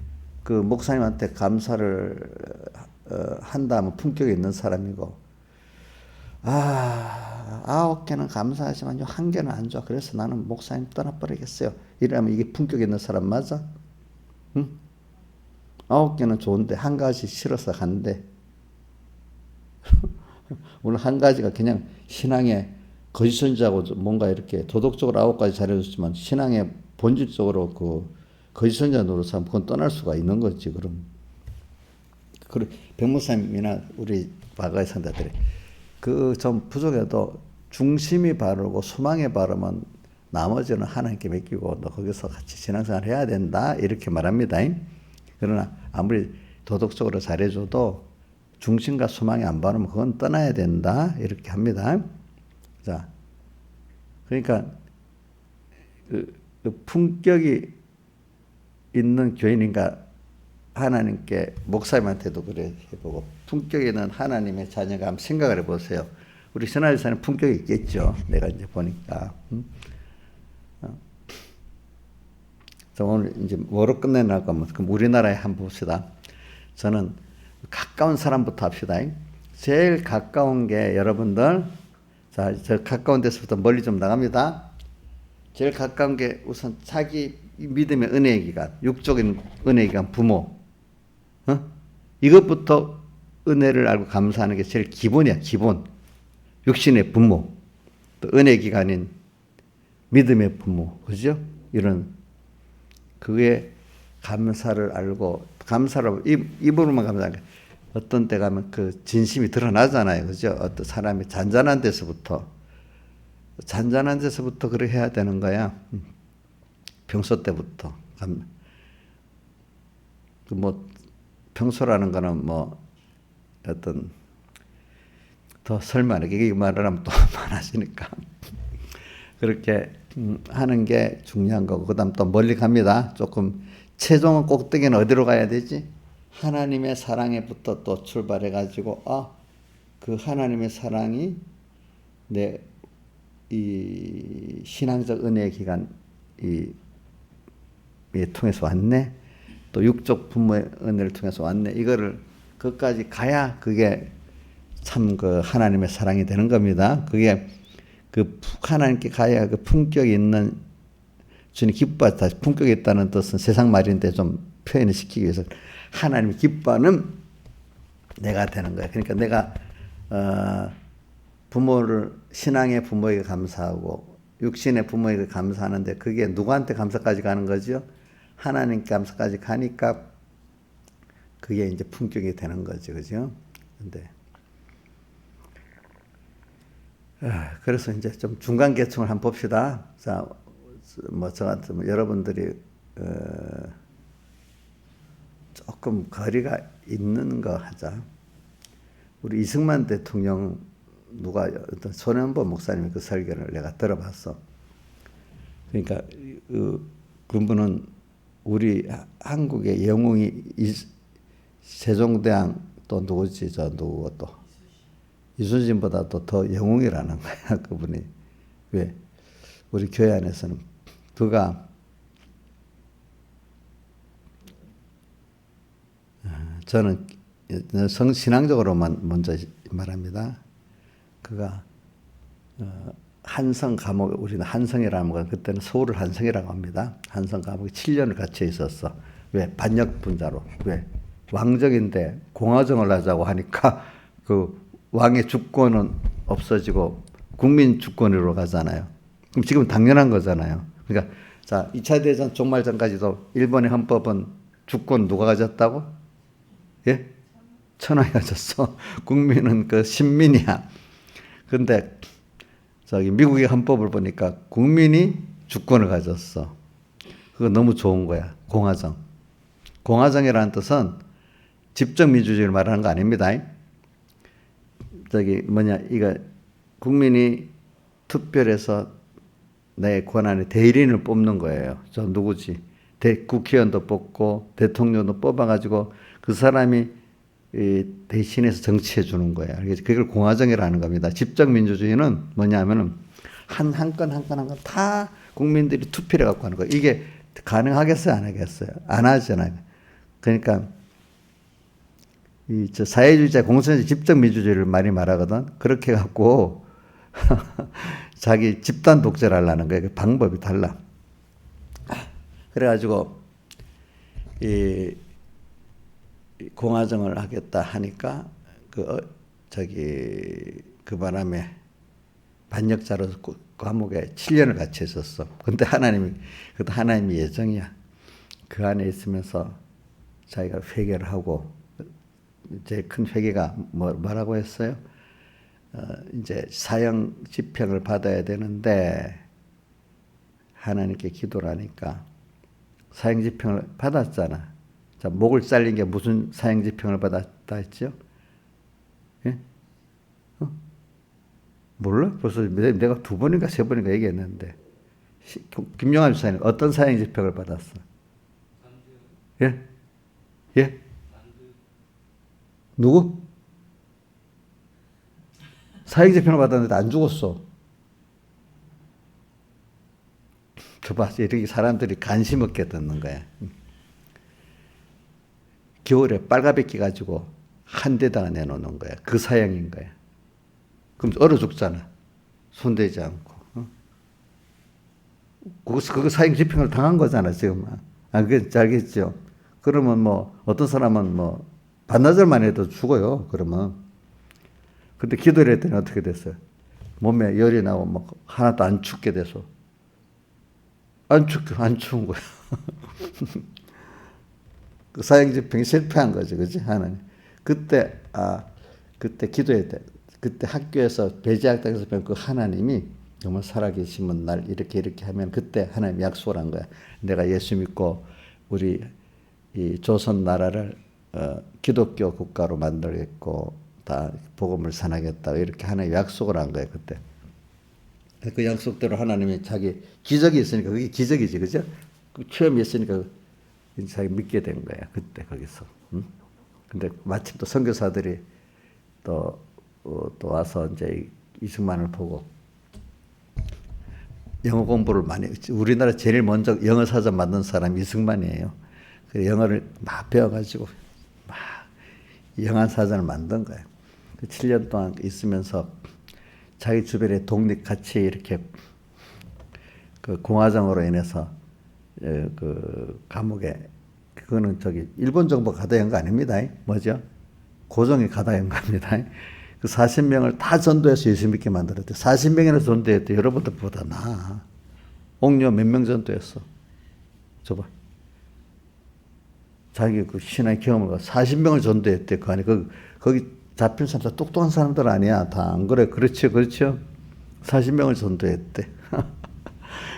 그 목사님한테 감사를 한다면 품격이 있는 사람이고, 9개는 감사하지만 1개는 안 좋아. 그래서 나는 목사님 떠나버리겠어요. 이러면 이게 품격 있는 사람 맞아? 응? 9개는 좋은데 1가지 싫어서 간대. 오늘 1가지가 그냥 신앙의 거짓선지하고 뭔가 이렇게 도덕적으로 9가지 잘해줬지만 신앙의 본질적으로 거짓 선자 노릇하면 그건 떠날 수가 있는 거지. 그럼 백목사님이나 우리 과거의 선자들이 그 좀 부족해도 중심이 바르고 소망이 바르면 나머지는 하나님께 맡기고 너 거기서 같이 신앙생활 해야 된다 이렇게 말합니다. 그러나 아무리 도덕적으로 잘해줘도 중심과 소망이 안 바르면 그건 떠나야 된다 이렇게 합니다. 자, 그러니까 그 품격이 있는 교인인가 하나님께 목사님한테도 그래 해보고 품격 있는 하나님의 자녀가 한번 생각을 해보세요. 우리 선하지사는 품격이 있겠죠. 내가 이제 보니까. 자, 오늘 이제 뭐로 끝내나가 뭐 그럼 우리나라에 한번 봅시다. 저는 가까운 사람부터 합시다. 제일 가까운 게 여러분들 자, 저 가까운 데서부터 멀리 좀 나갑니다. 제일 가까운 게 우선 자기 믿음의 은혜의 기간, 육적인 은혜의 기간 부모. 이것부터 은혜를 알고 감사하는 게 제일 기본이야. 기본. 육신의 부모. 또 은혜의 기간인 믿음의 부모. 그죠? 이런 그게 감사를 알고 감사를 입으로만 감사하는 게 어떤 때 가면 그 진심이 드러나잖아요. 그죠? 어떤 사람이 잔잔한 데서부터 그렇게 해야 되는 거야. 평소 때부터. 뭐 평소라는 거는 뭐 어떤 더 설명하게 이게 말을 하면 또 많아지니까 그렇게 하는 게 중요한 거고 그다음 또 멀리 갑니다. 조금 최종 꼭대기는 어디로 가야 되지? 하나님의 사랑에부터 또 출발해 가지고 그 하나님의 사랑이 내 이 신앙적 은혜의 기간 이 통해서 왔네. 또 육적 부모의 은혜를 통해서 왔네. 이거를 그것까지 가야 그게 참 그 하나님의 사랑이 되는 겁니다. 그게 그 하나님께 가야 그 품격이 있는 주님 기뻐하다. 품격이 있다는 뜻은 세상 말인데 좀 표현을 시키기 위해서 하나님이 기뻐하는 내가 되는 거야. 그러니까 내가 부모를 신앙의 부모에게 감사하고 육신의 부모에게 감사하는데 그게 누구한테 감사까지 가는 거죠? 하나님께 감사까지 가니까 그게 이제 품격이 되는 거죠. 그죠? 근데 그래서 이제 좀 중간 계층을 한번 봅시다. 자, 뭐 저 같은 여러분들이 조금 거리가 있는 거 하자. 우리 이승만 대통령 누가 어떤 손현보 목사님의 그 설교를 내가 들어봤어. 그러니까 그분은 우리 한국의 영웅이 세종대왕 또 누구지 누구 또 이순신보다도 더 영웅이라는 거야 그분이. 왜? 우리 교회 안에서는 그가 저는 신앙적으로만 먼저 말합니다. 그가 한성 감옥 우리는 한성이라는 건 그때는 서울을 한성이라고 합니다. 한성 감옥에 7년을 갇혀 있었어. 왜? 반역분자로. 왜? 왕정인데 공화정을 하자고 하니까 그 왕의 주권은 없어지고 국민 주권으로 가잖아요. 그럼 지금 당연한 거잖아요. 그러니까 자 2차 대전 종말 전까지도 일본의 헌법은 주권 누가 가졌다고? 예? 천황이 가졌어. 국민은 그 신민이야. 근데 저기 미국의 헌법을 보니까 국민이 주권을 가졌어. 그거 너무 좋은 거야. 공화정. 공화정이라는 뜻은 집적 민주주의를 말하는 거 아닙니다. 저기 이거 국민이 투표해서 내 권한의 대리인을 뽑는 거예요. 저 누구지? 국회의원도 뽑고 대통령도 뽑아가지고 그 사람이 대신해서 정치해 주는 거예요. 그걸 공화정이라는 겁니다. 집적 민주주의는 뭐냐면은 한 건 다 국민들이 투표를 갖고 하는 거예요. 이게 가능하겠어요? 안 하겠어요? 안 하잖아요. 그러니까 저 사회주의자 공산주의 집적 민주주의를 많이 말하거든. 그렇게 갖고 자기 집단 독재를 하려는 거예요. 그 방법이 달라. 그래가지고 이 공화정을 하겠다 하니까 그 바람에 반역자로 감옥에 7년을 갇혀 있었어. 근데 그것도 하나님의 예정이야. 그 안에 있으면서 자기가 회개를 하고 제일 큰 회개가 뭐라고 했어요? 이제 사형 집행을 받아야 되는데 하나님께 기도를 하니까 사형 집행을 받았잖아. 자, 목을 잘린 게 무슨 사형 집행을 받았다 했죠? 예? 몰라? 벌써 내가 2번인가 3번인가 얘기했는데 김용환 집사님 어떤 사형 집행을 받았어? 예? 예? 누구? 사형 집행을 받았는데 안 죽었어. 저봐, 이렇게 사람들이 관심 없게 듣는 거야. 겨울에 빨가벗기 가지고 한 대다가 내놓는 거야. 그 사형인 거야. 그럼 얼어 죽잖아. 손대지 않고. 그거 사형 집행을 당한 거잖아, 지금. 그게 알겠죠? 그러면 어떤 사람은 반나절만 해도 죽어요, 그러면. 근데 기도를 했더니 어떻게 됐어요? 몸에 열이 나고 하나도 안 춥게 돼서. 안 추운 거야. 그 사형 집행이 실패한 거지, 그지? 하나님. 그때 기도했대. 그때 학교에서 배제학당에서 배운 그 하나님이 정말 살아계시면 날 이렇게 하면 그때 하나님 약속을 한 거야. 내가 예수 믿고 우리 이 조선 나라를 기독교 국가로 만들겠고 다 복음을 전하겠다. 이렇게 하나님 약속을 한 거야, 그때. 그 약속대로 하나님이 자기 기적이 있으니까 그게 기적이지, 그죠? 그 체험이 있으니까 자기 믿게 된 거야, 그때 거기서. 응? 근데 마침 또 선교사들이 또 와서 이제 이승만을 보고 영어 공부를 많이, 우리나라 제일 먼저 영어 사전 만든 사람이 이승만이에요. 그 영어를 막 배워가지고 막 영한 사전을 만든 거예요. 그 7년 동안 있으면서 자기 주변에 독립같이 이렇게 그 공화정으로 인해서 그 감옥에, 그거는 일본 정부가 가다한 거 아닙니다. 뭐죠? 고종이 가다한 겁니다. 그 40명을 다 전도해서 예수 믿게 만들었대. 40명이나 전도했대. 여러분들보다 나아. 옥녀 몇 명 전도했어? 줘봐. 자기 그 신앙의 경험을 40명을 전도했대. 그 안에 거기 잡힌 사람 다 똑똑한 사람들 아니야. 다 안 그래? 그렇죠, 그렇죠. 40명을 전도했대.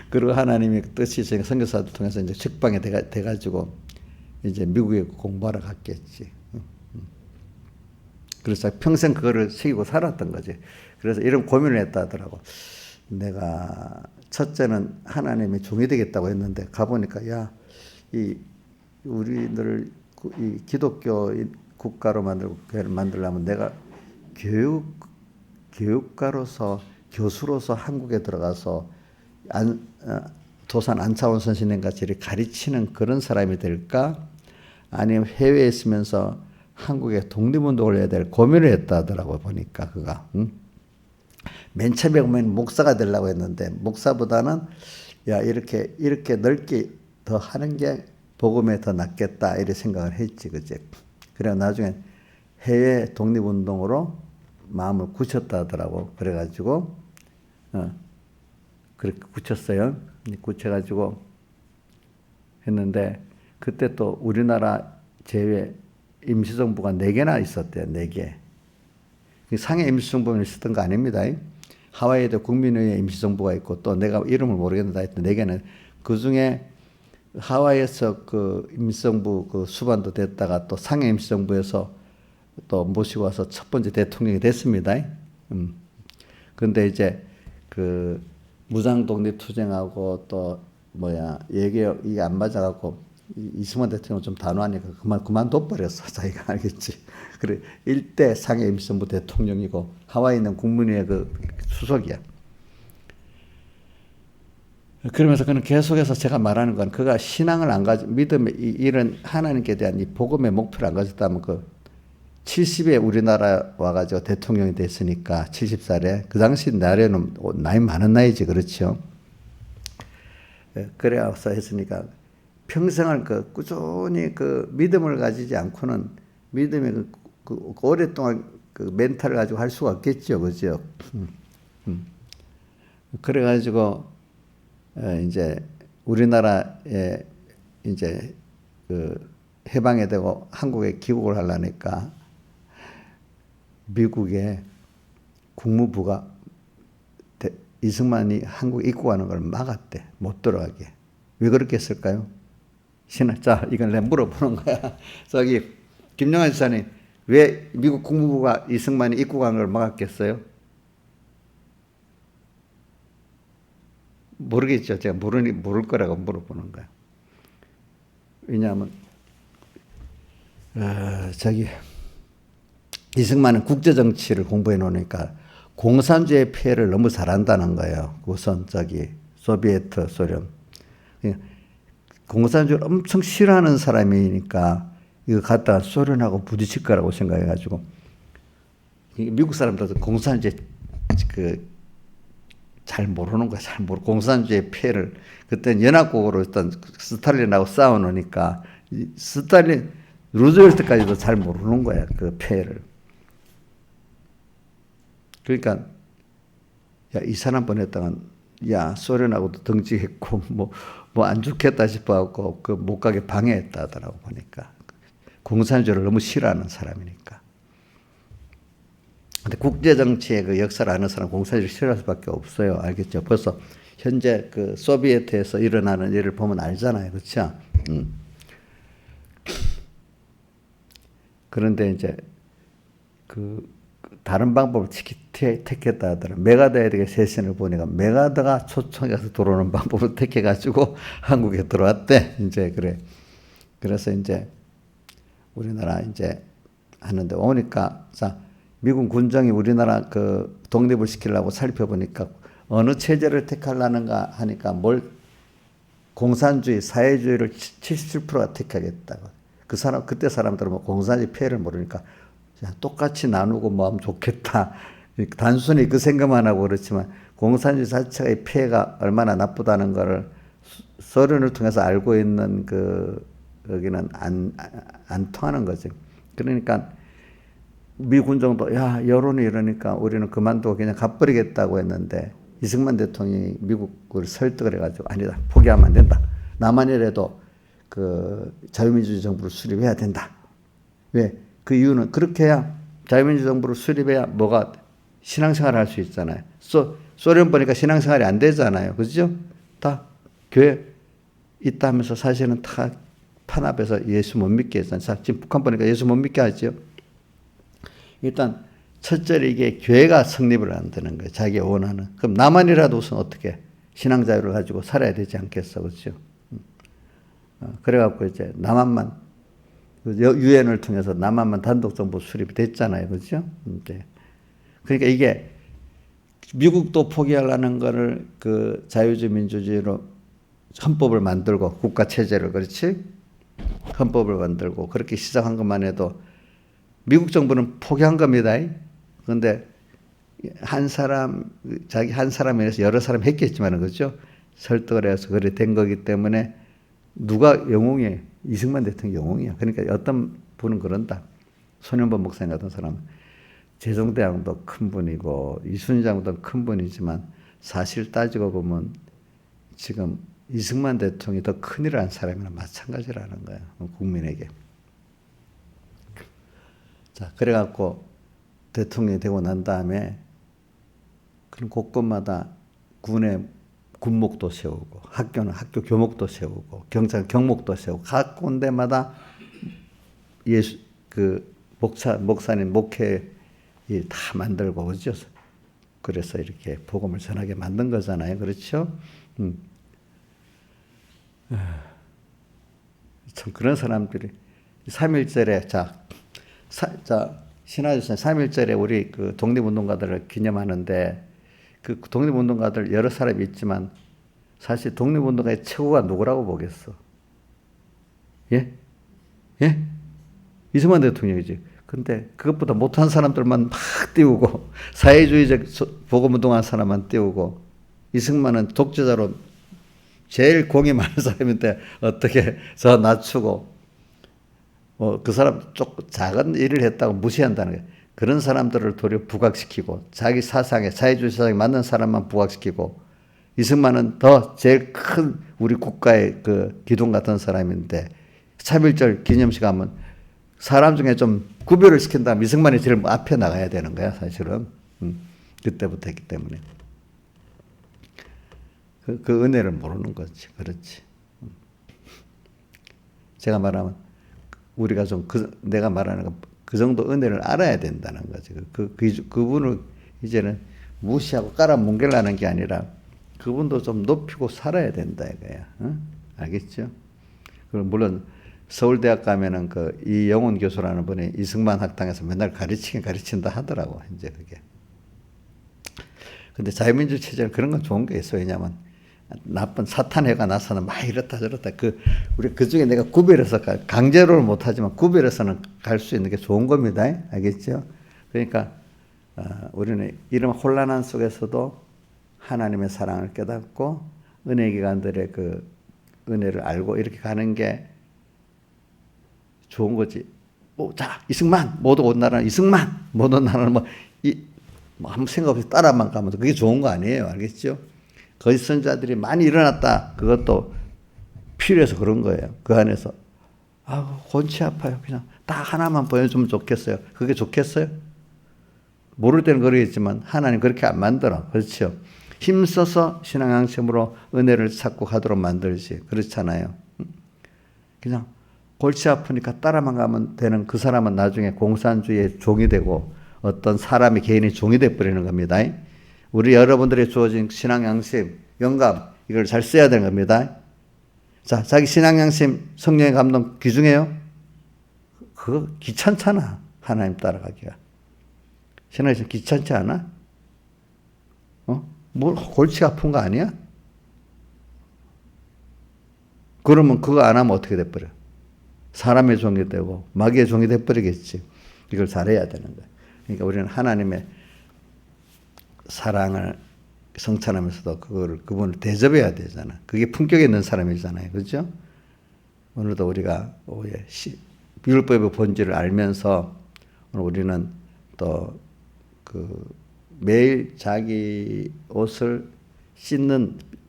그리고 하나님의 뜻이 선교사들 통해서 이제 책방에 돼가지고 이제 미국에 공부하러 갔겠지. 그래서 평생 그거를 새기고 살았던 거지. 그래서 이런 고민을 했다 하더라고. 내가 첫째는 하나님의 종이 되겠다고 했는데 가보니까 우리들을 이 기독교 국가로 만들려면 내가 교육가로서 교수로서 한국에 들어가서 도산 안차원 선생님 같이 가르치는 그런 사람이 될까? 아니면 해외에 있으면서 한국의 독립운동을 해야 될 고민을 했다 하더라고, 보니까 그가. 응? 맨 처음에 보면 목사가 되려고 했는데 목사보다는 이렇게 넓게 더 하는 게 복음에 더 낫겠다 이렇게 생각을 했지, 그지? 그래 나중에 해외 독립운동으로 마음을 굳혔다 하더라고. 그래가지고 그렇게 굳혔어요. 굳혀가지고 했는데 그때 또 우리나라 제외 임시정부가 4개나 있었대요. 4개. 상해 임시정부는 있었던 거 아닙니다. 하와이에도 국민의회 임시정부가 있고 또 내가 이름을 모르겠는데 하여튼 4개는 그중에 하와이에서 그 임시정부 그 수반도 됐다가 또 상해 임시정부에서 또 모시고 와서 첫 번째 대통령이 됐습니다. 근데 이제 그 무장독립투쟁하고 또 이게 안 맞아갖고 이승만 대통령 좀 단호하니까 그만둬버렸어. 자기가 알겠지. 그래, 1대 상해 임시정부 대통령이고 하와이는 국민의회 그 수석이야. 그러면서 그는 계속해서 제가 말하는 건 그가 신앙을 안 가지고 이런 하나님께 대한 이 복음의 목표를 안 가졌다면 70에 우리나라 와가지고 대통령이 됐으니까 70살에 그 당시 나이는 나이 많은 나이지, 그렇죠? 그래서 했으니까 평생을 꾸준히 믿음을 가지지 않고는 믿음의 오랫동안 멘탈을 가지고 할 수가 없겠죠, 그죠? 그래가지고 이제 우리나라에 이제 해방이 되고 한국에 귀국을 하려니까 미국의 국무부가 이승만이 한국에 입국하는 걸 막았대. 못 들어가게. 왜 그렇게 했을까요? 자, 이건 내가 물어보는 거야. 저기 김영환 지사님, 왜 미국 국무부가 이승만이 입국하는 걸 막았겠어요? 모르겠죠. 제가 모를 거라고 물어보는 거야. 왜냐하면 이승만은 국제정치를 공부해 놓으니까 공산주의 폐해를 너무 잘한다는 거예요. 우선 소비에트 소련. 공산주의를 엄청 싫어하는 사람이니까 이거 갖다가 소련하고 부딪힐 거라고 생각해가지고 미국 사람들도 공산주의 잘 모르는 거야. 잘 모르고 공산주의 폐해를 그때는 연합국으로 일단 스탈린하고 싸워놓으니까 루즈벨트까지도 잘 모르는 거야. 그 폐해를. 그러니까 이 사람 보냈다간 소련하고도 등지했고 뭐 안 좋겠다 싶어갖고 못 가게 방해했다 하더라고 보니까 공산주의를 너무 싫어하는 사람이니까. 근데 국제 정치의 그 역사를 아는 사람 공산주의를 싫어할 수밖에 없어요. 알겠죠? 벌써 현재 소비에트에서 일어나는 일을 보면 알잖아요, 그렇죠? 그런데 이제 다른 방법을 택했다 하더라고요. 메가더에게 세신을 보니까 메가더가 초청해서 들어오는 방법을 택해가지고 한국에 들어왔대. 그래서 이제 우리나라 이제 하는데 오니까 미국 군정이 우리나라 독립을 시키려고 살펴보니까 어느 체제를 택하려는가 하니까 공산주의, 사회주의를 77%가 택하겠다고. 그때 사람들은 공산주의 폐해를 모르니까 똑같이 나누고 뭐 하면 좋겠다. 단순히 그 생각만 하고 그렇지만 공산주의 자체의 폐해가 얼마나 나쁘다는 거를 소련을 통해서 알고 있는 여기는 안 통하는 거죠. 그러니까 미 군정도 여론이 이러니까 우리는 그만두고 그냥 가버리겠다고 했는데 이승만 대통령이 미국을 설득을 해가지고 아니다. 포기하면 안 된다. 남한이라도 자유민주주의 정부를 수립해야 된다. 왜? 그 이유는 그렇게 해야 자유민주 정부를 수립해야 뭐가 신앙생활을 할 수 있잖아요. 소련 보니까 신앙생활이 안 되잖아요. 그죠? 다 교회 있다 하면서 사실은 다 판앞에서 예수 못 믿게 했잖아요. 지금 북한 보니까 예수 못 믿게 하죠. 일단 첫째로 이게 교회가 성립을 안 되는 거예요. 자기가 원하는. 그럼 남한이라도 우선 어떻게 신앙 자유를 가지고 살아야 되지 않겠어. 그렇죠? 그래갖고 이제 남한만 유엔을 통해서 남한만 단독 정부 수립이 됐잖아요. 그렇죠? 그러니까 이게 미국도 포기하려는 거를 자유주의 민주주의로 헌법을 만들고 국가 체제를 그렇지? 헌법을 만들고 그렇게 시작한 것만 해도 미국 정부는 포기한 겁니다. 그런데 한 사람에 의해서 여러 사람이 했겠지만 그렇죠? 설득을 해서 그래 된 거기 때문에 누가 영웅이에요? 이승만 대통령 영웅이야. 그러니까 어떤 분은 그런다. 손영범 목사님 같은 사람은 재종대왕도 큰 분이고 이순장도 큰 분이지만 사실 따지고 보면 지금 이승만 대통령이 더 큰일을 한 사람이나 마찬가지라는 거예요. 국민에게. 그래갖고 대통령이 되고 난 다음에 그런 곳곳마다 군의 군목도 세우고 학교는 학교 교목도 세우고 경찰 경목도 세우고 각 군데마다 목사님 목회 다 만들고 그죠? 그래서 이렇게 복음을 전하게 만든 거잖아요. 그렇죠? 참 그런 사람들이 3.1절에 신화주선 3.1절에 우리 독립운동가들을 기념하는데 독립운동가들 여러 사람이 있지만 사실 독립운동가의 최고가 누구라고 보겠어? 예? 이승만 대통령이지. 근데 그것보다 못한 사람들만 막 띄우고 사회주의적 복음운동한 사람만 띄우고 이승만은 독재자로 제일 공이 많은 사람인데 어떻게 저 낮추고 그 사람 작은 일을 했다고 무시한다는 거예요. 그런 사람들을 도리어 부각시키고 자기 사상에 사회주의 사상에 맞는 사람만 부각시키고 이승만은 더 제일 큰 우리 국가의 기둥 같은 사람인데 차별절 기념식 하면 사람 중에 좀 구별을 시킨다면 이승만이 제일 앞에 나가야 되는 거야, 사실은. 그때부터 했기 때문에. 그 은혜를 모르는 거지. 그렇지. 제가 말하면 우리가 좀 내가 말하는 거 그 정도 은혜를 알아야 된다는 거지. 그분을 이제는 무시하고 깔아뭉개려는 게 아니라 그분도 좀 높이고 살아야 된다 이거야. 응? 알겠죠? 그럼 물론 서울대학 가면은 그 이영훈 교수라는 분이 이승만 학당에서 맨날 가르친다 하더라고. 이제 그게. 근데 자유민주 체제는 그런 건 좋은 게 있어. 왜냐면 나쁜 사탄해가 나서는 막 이렇다 저렇다. 우리 그 중에 내가 구별해서 강제로는 못하지만 구별해서는 갈 수 있는 게 좋은 겁니다. 알겠죠? 그러니까 우리는 이런 혼란한 속에서도 하나님의 사랑을 깨닫고 은혜 기관들의 그 은혜를 알고 이렇게 가는 게 좋은 거지. 자, 이승만 모두 온 나라는 이승만 모두 온 나라는 뭐 아무 생각 없이 따라만 가면 그게 좋은 거 아니에요. 알겠죠? 거짓 선자들이 많이 일어났다. 그것도 필요해서 그런 거예요. 그 안에서 골치 아파요. 그냥 딱 하나만 보여주면 좋겠어요. 그게 좋겠어요? 모를 때는 그러겠지만 하나님 그렇게 안 만들어. 그렇죠? 힘써서 신앙 양심으로 은혜를 찾고 가도록 만들지. 그렇잖아요. 그냥 골치 아프니까 따라만 가면 되는 그 사람은 나중에 공산주의의 종이 되고 어떤 사람이 개인의 종이 돼버리는 겁니다. 우리 여러분들이 주어진 신앙 양심, 영감 이걸 잘 써야 되는 겁니다. 자, 자기 신앙 양심 성령의 감동 귀중해요? 그거 귀찮잖아. 하나님 따라가기가. 신앙 양심 귀찮지 않아? 뭘 골치 아픈 거 아니야? 그러면 그거 안 하면 어떻게 돼버려? 사람의 종이 되고 마귀의 종이 돼버리겠지. 이걸 잘해야 되는 거야. 그러니까 우리는 하나님의 사랑을 성찬하면서도 그분을 대접해야 되잖아. 그게 품격 있는 사람이잖아요. 그렇죠? 오늘도 우리가 율법의 본질을 알면서 우리는 또 매일 자기 옷을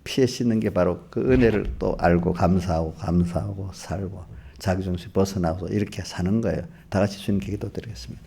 피해 씻는 게 바로 그 은혜를 또 알고 감사하고 살고 자기중심 벗어나고 이렇게 사는 거예요. 다 같이 주님께 기도드리겠습니다.